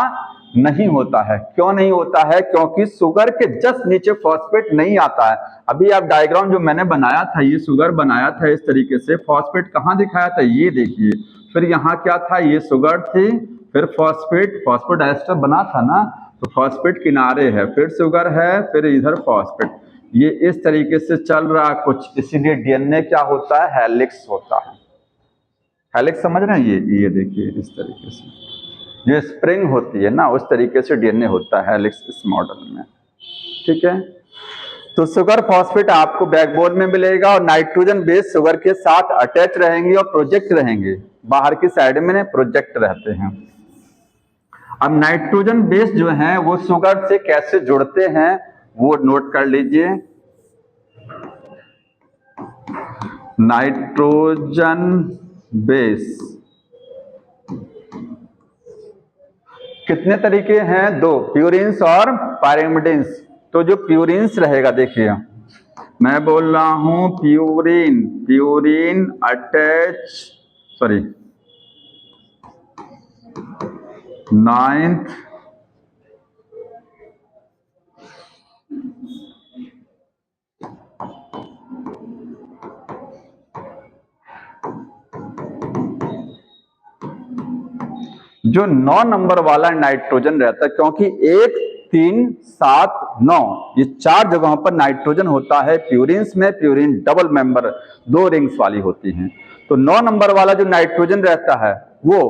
नहीं होता है। क्यों नहीं होता है? क्योंकि शुगर के जस्ट नीचे फॉस्फेट नहीं आता है। अभी आप डायग्राम जो मैंने बनाया था, ये शुगर बनाया था इस तरीके से, फॉस्फेट कहाँ दिखाया था, ये देखिए, फिर यहाँ क्या था, ये शुगर थी, फिर फॉस्फेट, फॉस्फोडाइस्टर बना था ना, तो फॉस्फेट किनारे है, फिर शुगर है, फिर इधर फॉस्फेट, ये इस तरीके से चल रहा कुछ, इसीलिए डीएनए क्या होता है, हेलिक्स होता है। हेलिक्स समझ रहे हैं? ये देखिए इस तरीके से जो स्प्रिंग होती है ना, उस तरीके से डीएनए होता है हेलिक्स इस मॉडल में। ठीक है, तो शुगर फॉस्फेट आपको बैकबोन में मिलेगा और नाइट्रोजन बेस शुगर के साथ अटैच रहेंगे और प्रोजेक्ट रहेंगे, बाहर की साइड में प्रोजेक्ट रहते हैं। अब नाइट्रोजन बेस जो है वो शुगर से कैसे जुड़ते हैं वो नोट कर लीजिए। नाइट्रोजन बेस कितने तरीके हैं? दो, प्यूरिन्स और पायरिमिडिन्स। तो जो प्यूरिन्स रहेगा, देखिए मैं बोल रहा हूं purine, purine attach, sorry, 9th जो 9 नंबर वाला नाइट्रोजन रहता है, क्योंकि 1, 3, 7, 9 ये 4 जगहों पर नाइट्रोजन होता है प्यूरिन्स में। प्यूरिन डबल मेंबर 2 रिंग्स वाली होती हैं। तो 9 नंबर वाला जो नाइट्रोजन रहता है वो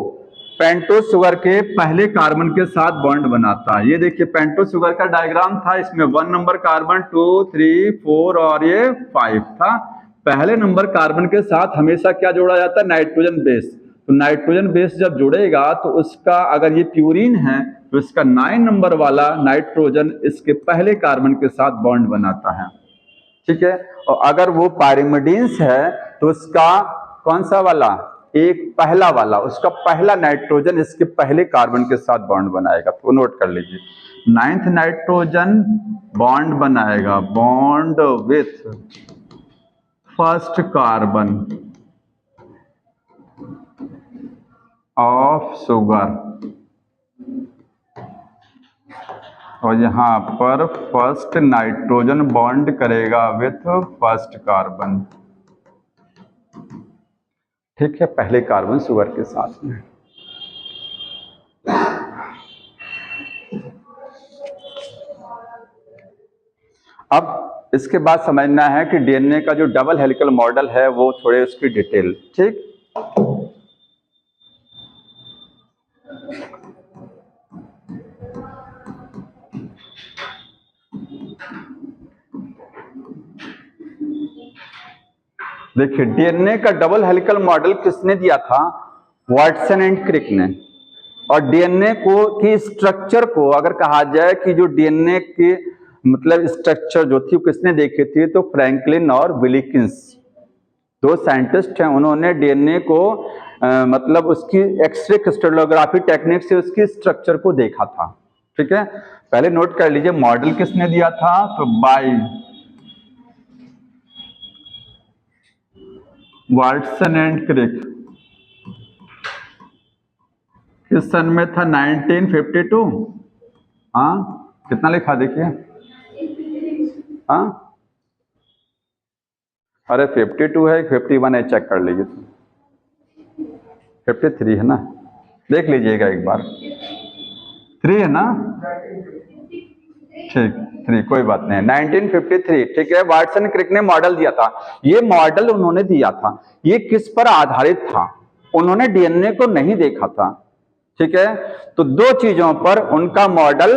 पेंटोस शुगर के पहले कार्बन के साथ बॉन्ड बनाता है। ये देखिए पेंटोस शुगर का डायग्राम था, इसमें 1 नंबर कार्बन, 2, 3, 4 और ये 5 था। पहले नंबर कार्बन के साथ हमेशा क्या जोड़ा जाता है? Nitrogen base. तो नाइट्रोजन बेस जब जुड़ेगा तो उसका, अगर ये प्यूरिन है तो इसका 9 नंबर वाला नाइट्रोजन इसके पहले कार्बन के साथ बॉन्ड बनाता है। ठीक है, और अगर वो पायरिमिडिन्स है तो उसका कौन सा वाला? एक पहला वाला, उसका पहला नाइट्रोजन इसके पहले कार्बन के साथ बॉन्ड बनाएगा। तो नोट कर लीजिए, 9th नाइट्रोजन बॉन्ड बनाएगा, bond with first carbon of sugar, और यहां पर फर्स्ट नाइट्रोजन बॉन्ड करेगा विथ फर्स्ट कार्बन। ठीक है, पहले कार्बन शुगर के साथ में। अब इसके बाद समझना है कि डीएनए का जो डबल हेलिकल मॉडल है वो थोड़े उसकी डिटेल। ठीक, देखिए डीएनए का डबल हेलिकल मॉडल किसने दिया था? वाटसन एंड क्रिक ने। और डीएनए को की स्ट्रक्चर को अगर कहा जाए कि जो डीएनए की मतलब स्ट्रक्चर जो थी किसने देखी थी, तो फ्रैंकलिन और विलिकिंस, दो साइंटिस्ट हैं, उन्होंने डीएनए को मतलब उसकी एक्सरे क्रिस्टलोग्राफी टेक्निक से उसकी स्ट्रक्चर को देखा था। ठीक है, पहले नोट कर लीजिए मॉडल किसने दिया था, तो बाय वाटसन एंड क्रिक। किस सन में था? 1952। हाँ, कितना लिखा देखिए। हाँ, अरे 52 है, 51 है, चेक कर लीजिए। 53 है ना, देख लीजिएगा एक बार। 3 है ना? ठीक, 3, कोई बात नहीं, 1953। ठीक है, वाटसन क्रिक ने मॉडल दिया था। ये मॉडल उन्होंने दिया था, ये किस पर आधारित था? उन्होंने डीएनए को नहीं देखा था। ठीक है, तो 2 चीजों पर उनका मॉडल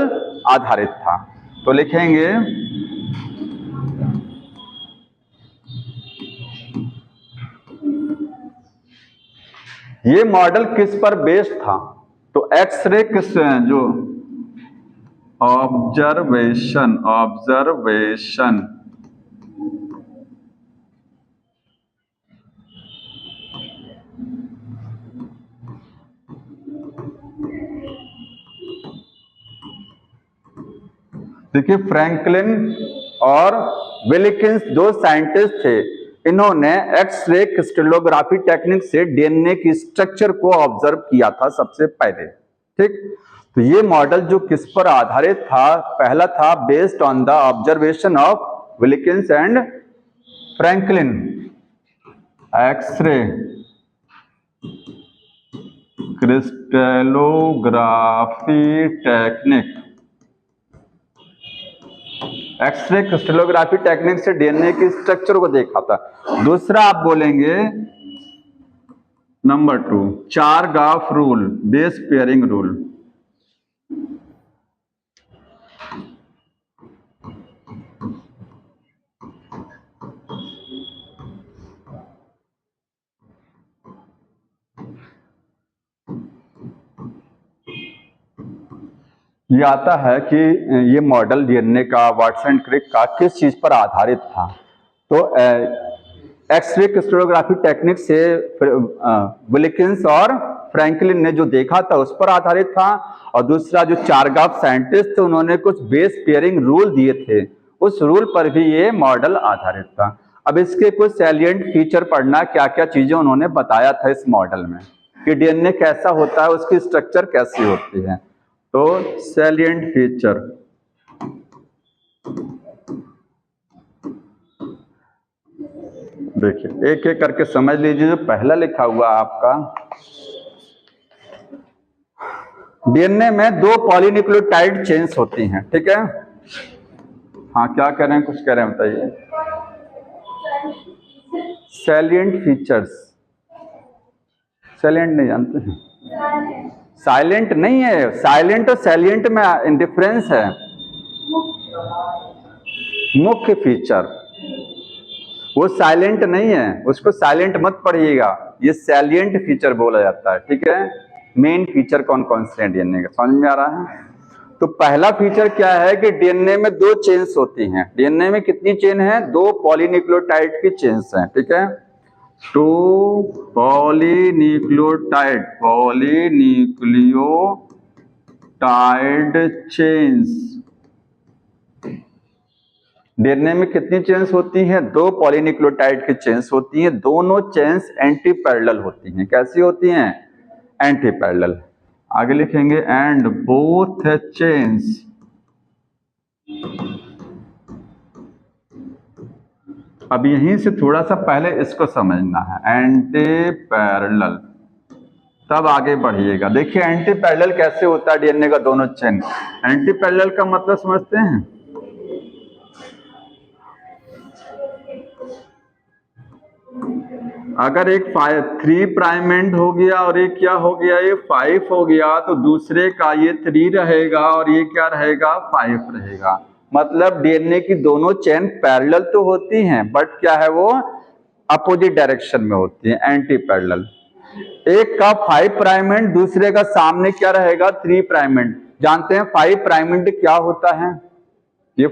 आधारित था। तो लिखेंगे ये मॉडल किस पर बेस्ड था? तो एक्सरे किस जो ऑब्जर्वेशन, ऑब्जर्वेशन देखिए फ्रैंकलिन और विल्किंस दो साइंटिस्ट थे, इन्होंने एक्सरे क्रिस्टलोग्राफी टेक्निक से डीएनए की स्ट्रक्चर को ऑब्जर्व किया था सबसे पहले। ठीक, तो ये मॉडल जो किस पर आधारित था, पहला था based on the observation of Wilkins and Franklin, x ray crystallography technique, x ray crystallography technique से डीएनए की स्ट्रक्चर को देखा था। दूसरा आप बोलेंगे number 2 Chargaff rule, base pairing rule. ये आता है कि ये मॉडल डीएनए का वाटसन क्रिक का किस चीज पर आधारित था, तो एक्सरे क्रिस्टलोग्राफी टेक्निक से विल्किंस और फ्रैंकलिन ने जो देखा था उस पर आधारित था, और दूसरा जो चारगाफ साइंटिस्ट थे उन्होंने कुछ बेस पेयरिंग रूल दिए थे, उस रूल पर भी ये मॉडल आधारित था। अब इसके कुछ सैलिएंट फीचर पढ़ना, क्या क्या चीजें उन्होंने बताया था इस मॉडल में कि डीएनए कैसा होता है, उसकी स्ट्रक्चर कैसी होती है। तो सैलिएंट फीचर, देखिए एक एक करके समझ लीजिए। जो पहला लिखा हुआ आपका, डीएनए में 2 पॉलीन्यूक्लियोटाइड चेन्स होती हैं, ठीक है। हाँ क्या कह रहे हैं, कुछ कह रहे हैं बताइए। सैलिएंट फीचर्स, सैलिएंट नहीं जानते हैं, साइलेंट नहीं है, साइलेंट और सैलिएंट में डिफरेंस है। मुख्य फीचर, वो साइलेंट नहीं है, उसको साइलेंट मत पढ़िएगा, ये सैलिएंट फीचर बोला जाता है, ठीक है। मेन फीचर कौन कौन से हैं डीएनए का, समझ में आ रहा है। तो पहला फीचर क्या है कि डीएनए में 2 चेन्स होती हैं। डीएनए में कितनी चेन है, 2 पॉलीन्यूक्लियोटाइड की चेन्स हैं, ठीक है। 2 पॉलीन्यूक्लियोटाइड चेन्स। डीएनए में कितनी चेन्स होती हैं, 2 पॉलीन्यूक्लियोटाइड की चेन्स होती हैं। दोनों चेन्स एंटी पैरेलल होती हैं। कैसी होती हैं, एंटी पैरेलल। आगे लिखेंगे एंड बोथ चेन्स अब यहीं से थोड़ा सा पहले इसको समझना है, एंटी पैरेलल, तब आगे बढ़िएगा। देखिए एंटी पैरेलल कैसे होता है डीएनए का दोनों चेन। एंटी पैरेलल का मतलब समझते हैं, अगर एक 3 प्राइम एंड हो गया और एक क्या हो गया, ये 5 हो गया, तो दूसरे का ये 3 रहेगा और ये क्या रहेगा, 5 रहेगा। मतलब डीएनए की दोनों चेन पैरेलल तो होती हैं, बट क्या है, वो अपोजिट डायरेक्शन में होती है, एंटी पैरेलल। एक का 5 प्राइम एंड, दूसरे का सामने क्या रहेगा, 3 प्राइम एंड। जानते हैं 5 प्राइम एंड क्या होता है, ये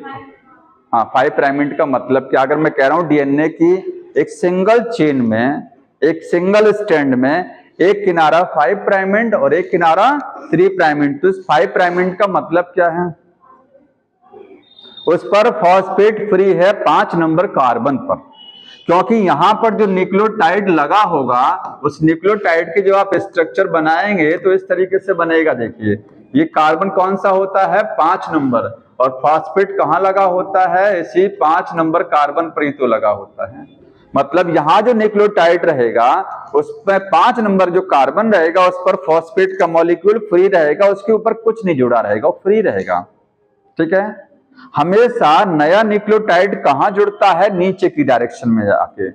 हाँ 5 प्राइम एंड का मतलब क्या, अगर मैं कह रहा हूं डीएनए की एक सिंगल चेन में, एक सिंगल स्ट्रैंड में एक किनारा 5 प्राइम एंड और एक किनारा 3 प्राइम एंड, तो इस 5 प्राइम एंड का मतलब क्या है, उस पर फॉस्फेट फ्री है 5 नंबर कार्बन पर, क्योंकि यहां पर जो न्यूक्लियोटाइड लगा होगा, उस न्यूक्लियोटाइड के जो आप स्ट्रक्चर बनाएंगे तो इस तरीके से बनेगा। देखिए ये कार्बन कौन सा होता है, 5 नंबर, और फॉस्फेट कहां लगा होता है, इसी 5 नंबर कार्बन पर ही तो लगा होता है। मतलब यहां जो न्यूक्लियोटाइड रहेगा उसमें 5 नंबर जो कार्बन रहेगा उस पर फॉस्फेट का मॉलिक्यूल फ्री रहेगा, उसके ऊपर कुछ नहीं जुड़ा रहेगा, वो फ्री रहेगा, ठीक है। हमेशा नया न्यूक्लियोटाइड कहां जुड़ता है, नीचे की डायरेक्शन में जाके।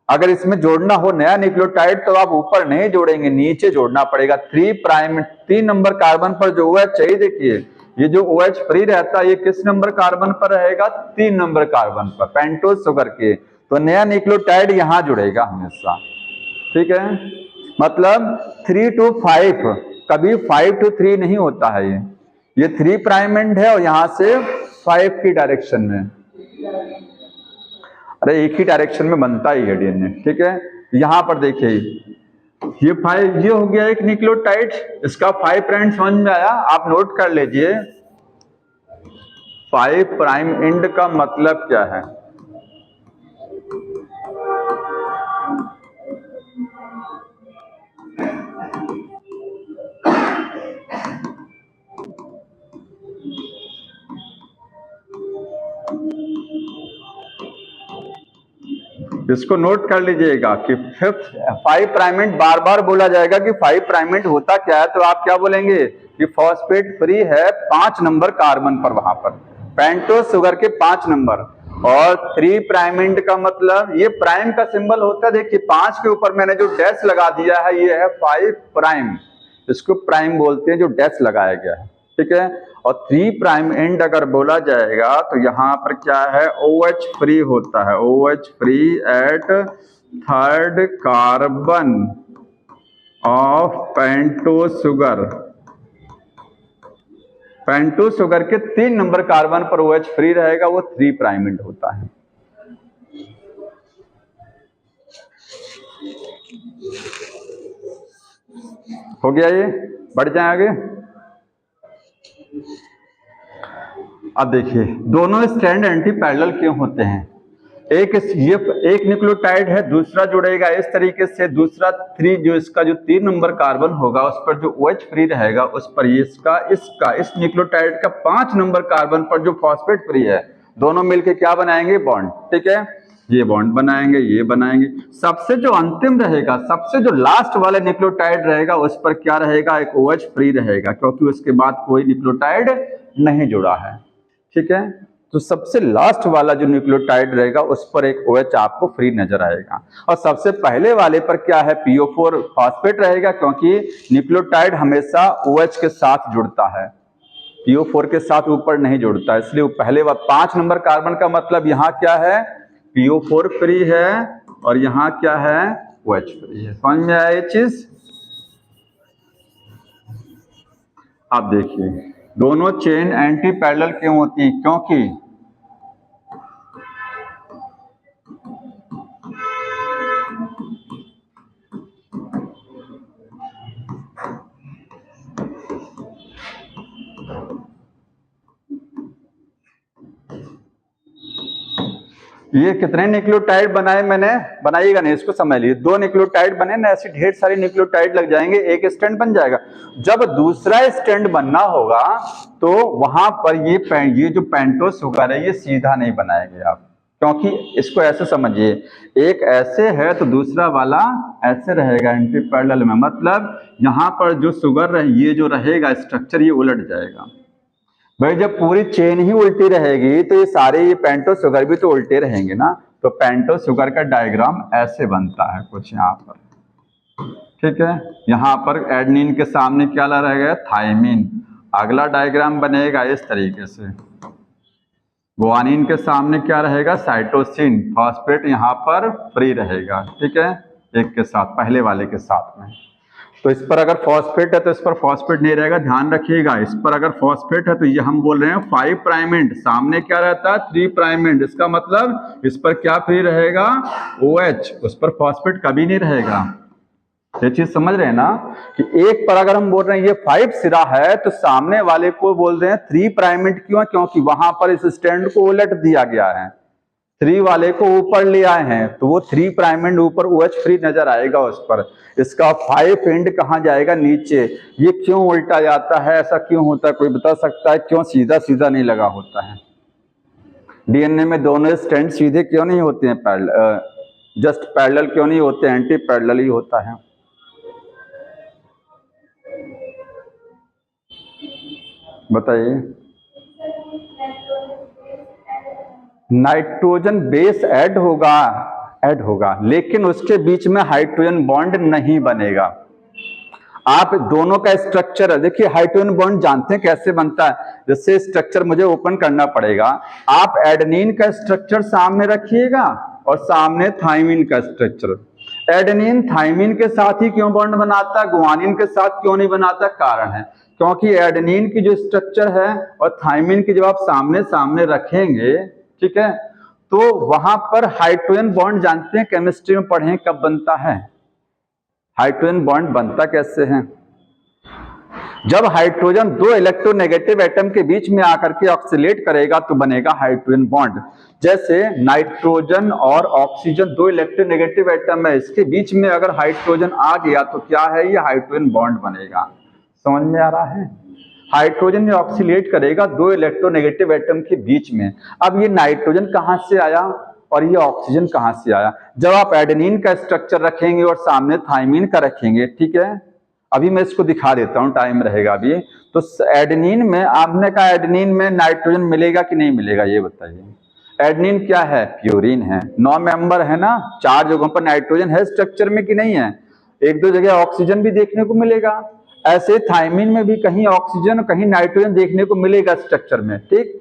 अगर इसमें जोड़ना हो नया न्यूक्लियोटाइड तो आप ऊपर नहीं जोड़ेंगे, नीचे जोड़ना पड़ेगा। 3 नंबर कार्बन पर जो OH चाहिए, देखिए ये जो OH फ्री रहता है ये किस नंबर कार्बन पर रहेगा, 3 नंबर कार्बन पर, पेंटोज शुगर के। तो नया न्यूक्लियोटाइड यहां जुड़ेगा हमेशा, ठीक है। मतलब 3 to 5, कभी 5 to 3 नहीं होता है। ये 3 प्राइम एंड है और यहां से 5 की डायरेक्शन में, अरे एक ही डायरेक्शन में बनता ही है डीएनए, ठीक है। यहां पर देखिए ये 5, ये हो गया एक न्यूक्लियोटाइड, इसका 5 प्राइम समझ में आया, आप नोट कर लीजिए 5 प्राइम एंड का मतलब क्या है? इसको नोट कर लीजिएगा कि 5 प्राइम एंड बार बार बोला जाएगा कि 5 प्राइम एंड होता क्या है, तो आप क्या बोलेंगे कि फॉस्फेट फ्री है 5 नंबर कार्बन पर, वहां पर पेंटोस शुगर के 5 नंबर। और 3 प्राइम एंड का मतलब ये प्राइम का सिंबल होता है, देखिए 5 के ऊपर मैंने जो डैश लगा दिया है ये है 5 प्राइम, इसको प्राइम बोलते हैं जो डैश लगाया गया है, ठीक है। और 3 प्राइम एंड अगर बोला जाएगा तो यहां पर क्या है, OH फ्री होता है, OH free at 3rd carbon of pentose sugar. Pentose sugar के 3 नंबर कार्बन पर OH फ्री रहेगा, वो 3 प्राइम एंड होता है। हो गया, ये बढ़ जाए आगे। अब देखिए दोनों स्ट्रैंड एंटी पैरेलल क्यों होते हैं? एक न्यूक्लियोटाइड है, दूसरा जुड़ेगा इस तरीके से, दूसरा 3 जो इसका जो 3 नंबर कार्बन होगा उस पर जो OH फ्री रहेगा उस पर इसका इस न्यूक्लियोटाइड का 5 नंबर कार्बन पर जो फॉस्फेट फ्री है, दोनों मिलके क्या बनाएंगे, बॉन्ड, ठीक है। ये बॉन्ड बनाएंगे, ये बनाएंगे। सबसे जो अंतिम रहेगा, सबसे जो लास्ट वाला न्यूक्लियोटाइड रहेगा उस पर क्या रहेगा, एक OH फ्री रहेगा, क्योंकि उसके बाद कोई न्यूक्लियोटाइड नहीं जुड़ा है, ठीक है। तो सबसे लास्ट वाला जो न्यूक्लियोटाइड रहेगा उस पर एक OH आपको फ्री नजर आएगा। और सबसे पहले वाले पर क्या है, PO4 फॉस्फेट रहेगा, क्योंकि न्यूक्लियोटाइड हमेशा OH के साथ जुड़ता है, PO4 के साथ ऊपर नहीं जुड़ता, इसलिए पहले 5 नंबर कार्बन का मतलब यहाँ क्या है, PO4 फ्री है और यहाँ क्या है, OH फ्री है। समझ में आया ये चीज? आप देखिए दोनों चेन एंटी पैरेलल क्यों होती है, क्योंकि ये कितने न्यूक्लियोटाइड बनाए मैंने, बनाइएगा नहीं, इसको समझ लीजिए, 2 न्यूक्लियोटाइड बने ना, ऐसे ढेर सारे न्यूक्लियोटाइड लग जाएंगे, एक स्टैंड बन जाएगा। जब दूसरा स्टैंड बनना होगा तो वहां पर ये जो पेंटोस शुगर है ये सीधा नहीं बनाएंगे आप, क्योंकि इसको ऐसे समझिए, एक ऐसे है तो दूसरा वाला ऐसे रहेगा एंटी पैरेलल में, मतलब यहाँ पर जो शुगर ये जो रहेगा स्ट्रक्चर ये उलट जाएगा। भाई जब पूरी चेन ही उल्टी रहेगी तो ये पेंटोस शुगर भी तो उल्टे रहेंगे ना, तो पेंटोस शुगर का डायग्राम ऐसे बनता है कुछ यहाँ पर, ठीक है। यहाँ पर एडेनिन के सामने क्या रहेगा, थायमिन। अगला डायग्राम बनेगा इस तरीके से, गुआनिन के सामने क्या रहेगा, साइटोसिन। फॉस्फेट यहाँ पर फ्री रहेगा, ठीक है, एक के साथ, पहले वाले के साथ में। तो इस पर अगर फॉस्फेट है तो इस पर फॉस्फेट नहीं रहेगा, ध्यान रखिएगा। इस पर अगर फॉस्फेट है तो ये हम बोल रहे हैं 5 प्राइम एंड, सामने क्या रहता है 3 प्राइम एंड, इसका मतलब इस पर क्या फ्री रहेगा, OH, उस पर फॉस्फेट कभी नहीं रहेगा। ये चीज समझ रहे हैं ना, कि एक पर अगर हम बोल रहे हैं ये 5 सिरा है तो सामने वाले को बोल रहे हैं 3 प्राइम एंड, क्यों, क्योंकि वहां पर इस स्टैंड को उलट दिया गया है, 3 वाले को ऊपर ले आए हैं तो वो 3 प्राइम एंड ऊपर OH फ्री नजर आएगा उस पर। इसका 5 एंड कहाँ जाएगा, नीचे। ये क्यों उल्टा जाता है, ऐसा क्यों होता है, कोई बता सकता है, क्यों सीधा सीधा नहीं लगा होता है? DNA में दोनों स्टैंड सीधे क्यों नहीं होते हैं, जस्ट पैरेलल क्यों नहीं होते, एंटी पैरेलल ही होता है। बताइए। नाइट्रोजन बेस ऐड होगा, लेकिन उसके बीच में हाइड्रोजन बॉन्ड नहीं बनेगा। आप दोनों का स्ट्रक्चर देखिए, हाइड्रोजन बॉन्ड जानते हैं कैसे बनता है, जैसे स्ट्रक्चर मुझे ओपन करना पड़ेगा, आप एडेनिन का स्ट्रक्चर सामने रखिएगा और सामने थाइमिन का स्ट्रक्चर। एडेनिन थाइमिन के साथ ही क्यों बॉन्ड बनाता, गुआनिन के साथ क्यों नहीं बनाता? कारण है क्योंकि एडेनिन की जो स्ट्रक्चर है और थाइमिन की जब आप सामने सामने रखेंगे, ठीक है, तो वहां पर हाइड्रोजन बॉन्ड जानते हैं, केमिस्ट्री में पढ़े कब बनता है, हाइड्रोजन बॉन्ड बनता कैसे है? जब हाइड्रोजन दो इलेक्ट्रोनेगेटिव एटम के बीच में आकर के ऑक्सीलेट करेगा तो बनेगा हाइड्रोजन बॉन्ड। जैसे नाइट्रोजन और ऑक्सीजन दो इलेक्ट्रोनेगेटिव एटम है, इसके बीच में अगर हाइड्रोजन आ गया तो क्या है, ये हाइड्रोजन बॉन्ड बनेगा। समझ में आ रहा है? हाइड्रोजन ऑक्सीलेट करेगा दो इलेक्ट्रोनेगेटिव एटम के बीच में। अब ये नाइट्रोजन कहां से आया और ये ऑक्सीजन कहां से आया? जब आप एडेनिन का स्ट्रक्चर रखेंगे और सामने थाइमिन का रखेंगे, ठीक है, अभी मैं इसको दिखा देता हूं, टाइम रहेगा अभी। तो एडेनिन में आपने कहा एडेनिन में नाइट्रोजन मिलेगा कि नहीं मिलेगा, ये बताइए। एडेनिन क्या है? प्यूरिन है, 9 मेंबर है ना, 4 जगहों पर नाइट्रोजन है स्ट्रक्चर में कि नहीं है, 1-2 जगह ऑक्सीजन भी देखने को मिलेगा। ऐसे थाइमिन में भी कहीं ऑक्सीजन कहीं नाइट्रोजन देखने को मिलेगा स्ट्रक्चर में, ठीक।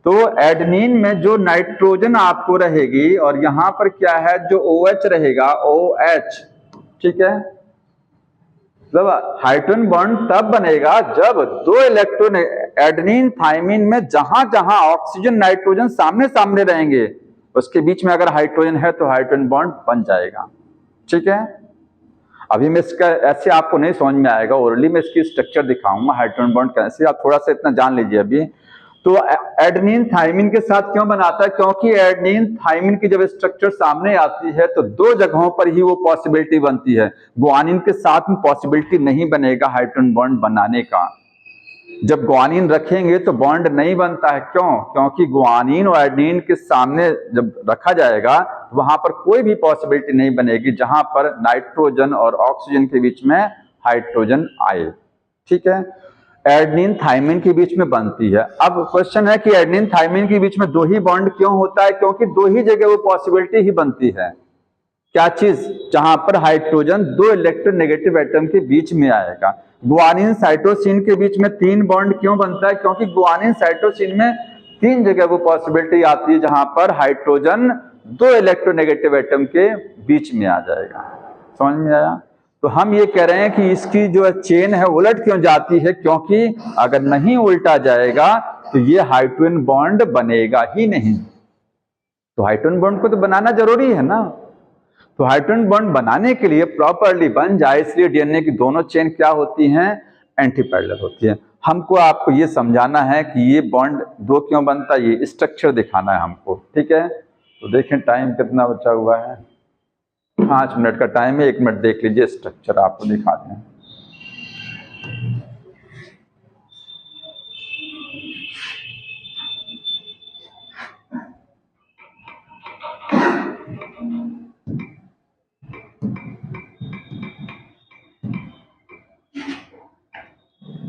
तो एडेनिन में जो नाइट्रोजन आपको रहेगी और यहां पर क्या है, जो OH रहेगा, OH, ठीक है। जब हाइड्रोजन बॉन्ड तब बनेगा जब दो इलेक्ट्रॉन एडेनिन थाइमिन में जहां जहां ऑक्सीजन नाइट्रोजन सामने सामने रहेंगे उसके बीच में अगर हाइड्रोजन है तो हाइड्रोजन बॉन्ड बन जाएगा, ठीक है। अभी मैं इसका ऐसे आपको नहीं समझ में आएगा, ओरली में इसकी स्ट्रक्चर दिखाऊंगा हाइड्रोजन बॉन्ड कैसे, आप थोड़ा सा इतना जान लीजिए अभी। तो एडेनिन थाइमिन के साथ क्यों बनाता है? क्योंकि एडेनिन थाइमिन की जब स्ट्रक्चर सामने आती है तो 2 जगहों पर ही वो पॉसिबिलिटी बनती है, ग्वानिन के साथ में पॉसिबिलिटी नहीं बनेगा हाइड्रोजन बॉन्ड बनाने का। जब ग्वानिन रखेंगे तो बॉन्ड नहीं बनता है, क्यों? क्योंकि ग्वानिन और एडेनिन के सामने जब रखा जाएगा तो वहां पर कोई भी पॉसिबिलिटी नहीं बनेगी जहां पर नाइट्रोजन और ऑक्सीजन के बीच में हाइड्रोजन आए, ठीक है। एडेनिन थाइमिन के बीच में बनती है। अब क्वेश्चन है कि एडेनिन थाइमिन के बीच में 2 ही बॉन्ड क्यों होता है? क्योंकि 2 ही जगह वो पॉसिबिलिटी ही बनती है। क्या चीज? जहां पर हाइड्रोजन 2 इलेक्ट्रोनेगेटिव एटम के बीच में आएगा। ग्वानिन साइटोसिन के बीच में 3 बॉन्ड क्यों बनता है? क्योंकि ग्वानिन साइटोसिन में 3 जगह वो पॉसिबिलिटी आती है जहां पर हाइड्रोजन 2 इलेक्ट्रोनेगेटिव एटम के बीच में आ जाएगा। समझ में आया? तो हम ये कह रहे हैं कि इसकी जो चेन है उलट क्यों जाती है? क्योंकि अगर नहीं उल्टा जाएगा तो ये हाइड्रोजन बॉन्ड बनेगा ही नहीं। तो हाइड्रोजन बॉन्ड को तो बनाना जरूरी है ना। तो हाइड्रोजन बॉन्ड बनाने के लिए प्रॉपर्ली बन जाए इसलिए डीएनए की दोनों चेन क्या होती हैं? एंटी पैरेलल होती है। हमको आपको ये समझाना है कि ये बॉन्ड 2 क्यों बनता है, ये स्ट्रक्चर दिखाना है हमको, ठीक है। तो देखें टाइम कितना बचा हुआ है, 5 मिनट का टाइम है, 1 मिनट देख लीजिए, स्ट्रक्चर आपको दिखा दें।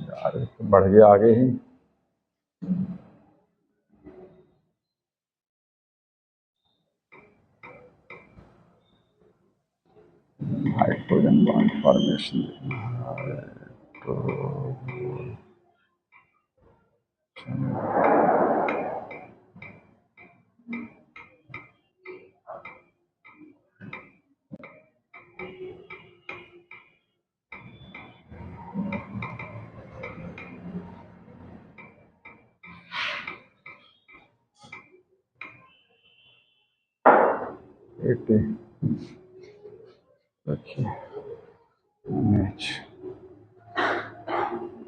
यार बढ़ गया आगे ही। हाइड्रोजन बॉन्ड फॉर्मेशन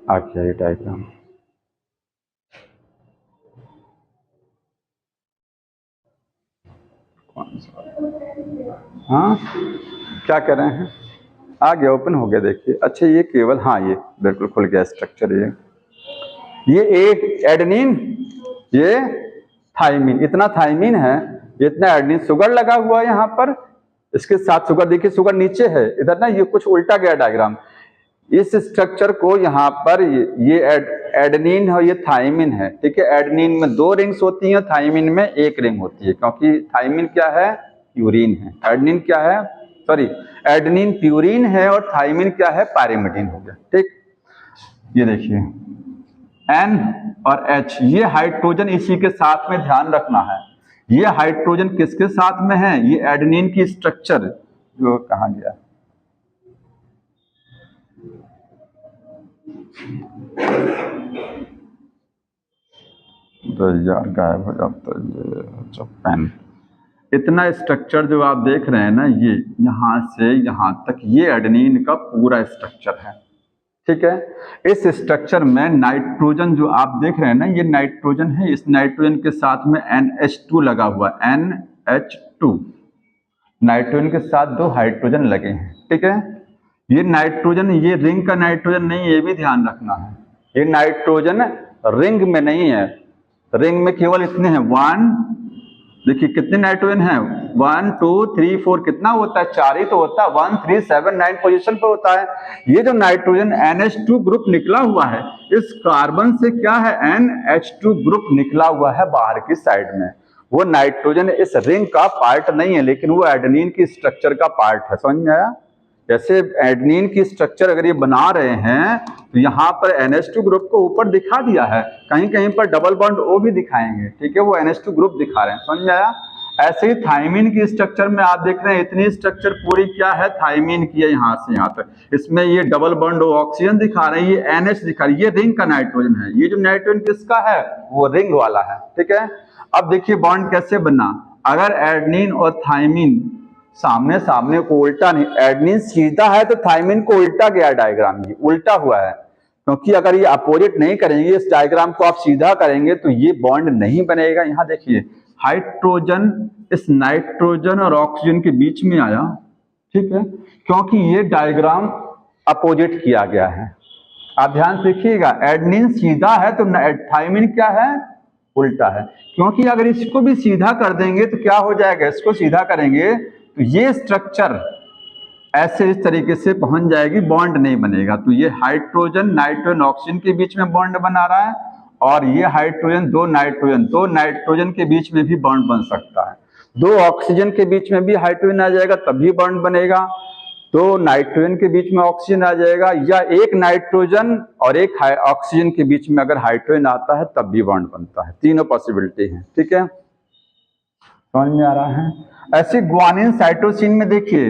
आ गया ये डायग्राम। हाँ क्या कर रहे हैं? आ गया, ओपन हो गया, देखिए। अच्छा ये केवल, हाँ ये बिल्कुल खुल गया स्ट्रक्चर। ये एक एडेनिन, ये थाइमिन, इतना थाइमिन है, इतना एडेनिन, शुगर लगा हुआ है यहाँ पर, इसके साथ शुगर, देखिए शुगर नीचे है इधर ना, ये कुछ उल्टा गया डायग्राम। इस स्ट्रक्चर को यहाँ पर ये एडेनिन है, ये थाइमिन है, ठीक है। एडेनिन में 2 रिंग्स होती हैं, थाइमिन में 1 रिंग होती है, क्योंकि थाइमिन क्या है? प्यूरिन है। एडेनिन क्या है? सॉरी, एडेनिन प्यूरिन है और थाइमिन क्या है? पायरिमिडिन हो गया, ठीक। ये देखिए N और H, ये हाइड्रोजन इसी के साथ में ध्यान रखना है। ये हाइड्रोजन किसके साथ में है? ये एडेनिन की स्ट्रक्चर जो कहाँ गया, तो यार गायब हो जाता है पेन। इतना स्ट्रक्चर जो आप देख रहे हैं ना, ये यहां से यहां तक, ये एडेनिन का पूरा स्ट्रक्चर है, ठीक है। इस स्ट्रक्चर में नाइट्रोजन जो आप देख रहे हैं ना, ये नाइट्रोजन है, इस नाइट्रोजन के साथ में NH2 लगा हुआ है, NH2, नाइट्रोजन के साथ 2 हाइड्रोजन लगे हैं, ठीक है। ये नाइट्रोजन, ये रिंग का नाइट्रोजन नहीं, ये भी ध्यान रखना है। ये नाइट्रोजन रिंग में नहीं है, रिंग में केवल इतने हैं, 1, देखिए कितने नाइट्रोजन हैं, 1 2 3 4, कितना होता है, 4 ही तो होता है, 1 3 7 9 पोजीशन पर होता है। ये जो नाइट्रोजन NH2 ग्रुप निकला हुआ है, इस कार्बन से क्या है, NH2 ग्रुप निकला हुआ है बाहर की साइड में। वो नाइट्रोजन इस रिंग का पार्ट नहीं है, लेकिन वो एडेनिन की स्ट्रक्चर का पार्ट है। समझ में आया? जैसे एडेनिन की स्ट्रक्चर अगर ये बना रहे हैं तो यहाँ पर NH2 ग्रुप को ऊपर दिखा दिया है, कहीं कहीं पर डबल बॉन्ड O भी दिखाएंगे, ठीक है, वो NH2 ग्रुप दिखा रहे हैं। समझ में आया? ऐसे ही थाइमिन की स्ट्रक्चर में आप देख रहे हैं, इतनी स्ट्रक्चर पूरी क्या है, थाइमिन की है, यहाँ से यहाँ तक। इसमें ये डबल बॉन्ड O ऑक्सीजन दिखा रहे हैं, ये NH दिखा रही है, ये रिंग का नाइट्रोजन है। ये जो नाइट्रोजन किसका है, वो रिंग वाला है, ठीक है। अब देखिए बॉन्ड कैसे बना, अगर एडेनिन और थाइमिन सामने सामने को उल्टा नहीं, एडेनिन सीधा है तो थाइमिन को उल्टा गया डायग्राम, ये उल्टा हुआ है, क्योंकि अगर ये अपोजिट नहीं करेंगे, इस डायग्राम को आप सीधा करेंगे तो ये बॉन्ड नहीं बनेगा। यहाँ देखिए हाइड्रोजन इस नाइट्रोजन और ऑक्सीजन के बीच में आया, ठीक है, क्योंकि ये डायग्राम अपोजिट किया गया है। आप ध्यान से देखिएगा, एडेनिन सीधा है तो थाइमिन क्या है, उल्टा है, क्योंकि अगर इसको भी सीधा कर देंगे तो क्या हो जाएगा, इसको सीधा करेंगे तो ये स्ट्रक्चर ऐसे इस तरीके से पहुंच जाएगी, बॉन्ड नहीं बनेगा। तो ये हाइड्रोजन नाइट्रोजन ऑक्सीजन के बीच में बॉन्ड बना रहा है, और ये हाइड्रोजन दो नाइट्रोजन के बीच में भी बॉन्ड बन सकता है, 2 ऑक्सीजन के बीच में भी हाइड्रोजन आ जाएगा तब भी बॉन्ड बनेगा, 2 नाइट्रोजन के बीच में ऑक्सीजन आ जाएगा, या एक नाइट्रोजन और एक ऑक्सीजन के बीच में अगर हाइड्रोजन आता है तब भी बॉन्ड बनता है। तीनों पॉसिबिलिटी है, ठीक है, समझ में आ रहा है। ऐसे ग्वानिन साइटोसिन में देखिए,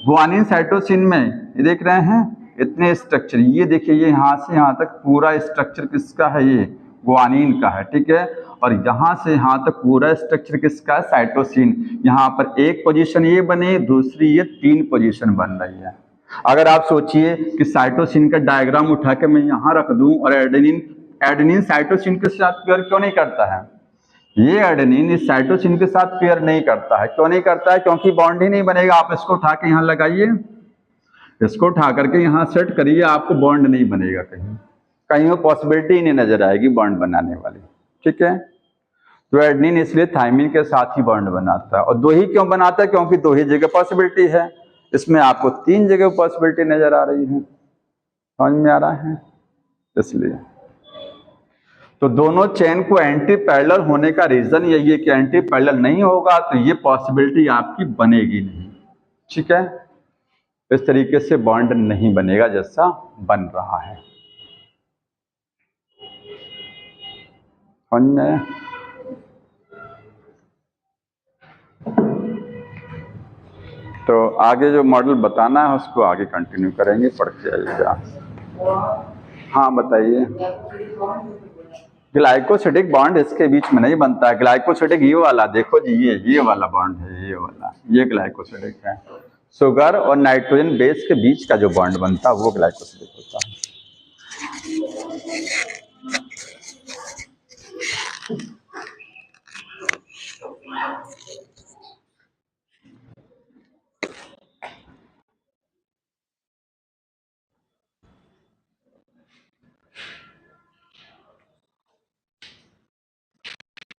ग्वानिन साइटोसिन में ये देख रहे हैं इतने स्ट्रक्चर, ये देखिए ये यहाँ से यहाँ तक पूरा स्ट्रक्चर किसका है, ये ग्वानिन का है, ठीक है, और यहाँ से यहाँ तक पूरा स्ट्रक्चर किसका है, साइटोसिन। यहाँ पर एक पोजीशन ये बने, दूसरी ये 3 पोजीशन बन रही है। अगर आप सोचिए कि साइटोसिन का डायग्राम उठा के मैं यहाँ रख दूं और एडेनिन साइटोसिन के साथ पेयर क्यों नहीं करता है, ये एडेनिन इस साइटोसिन के साथ पेयर नहीं करता है, क्यों नहीं करता है, क्योंकि बॉन्ड ही नहीं बनेगा। आप इसको उठा के यहाँ लगाइए, इसको उठा करके यहाँ सेट करिए, आपको बॉन्ड नहीं बनेगा, कहीं कहीं वो पॉसिबिलिटी ही नहीं नजर आएगी बॉन्ड बनाने वाली, ठीक है। तो एडेनिन इसलिए थाइमिन के साथ ही बॉन्ड बनाता है, और 2 ही क्यों बनाता है, क्योंकि 2 ही जगह पॉसिबिलिटी है, इसमें आपको 3 जगह पॉसिबिलिटी नजर आ रही है। समझ में आ रहा है? इसलिए तो दोनों चेन को एंटी पैरेलल होने का रीजन यही है कि एंटी पैरेलल नहीं होगा तो ये पॉसिबिलिटी आपकी बनेगी नहीं, ठीक है, इस तरीके से बॉन्ड नहीं बनेगा जैसा बन रहा है। समझ में? तो आगे जो मॉडल बताना है उसको आगे कंटिन्यू करेंगे, पढ़ के आइएगा। हाँ बताइए। ग्लाइकोसिडिक बॉन्ड इसके बीच में नहीं बनता है, ग्लाइकोसिडिक ये वाला देखो जी, ये वाला बॉन्ड है, ये वाला, ये ग्लाइकोसिडिक है। शुगर और नाइट्रोजन बेस के बीच का जो बॉन्ड बनता है वो ग्लाइकोसिडिक होता है।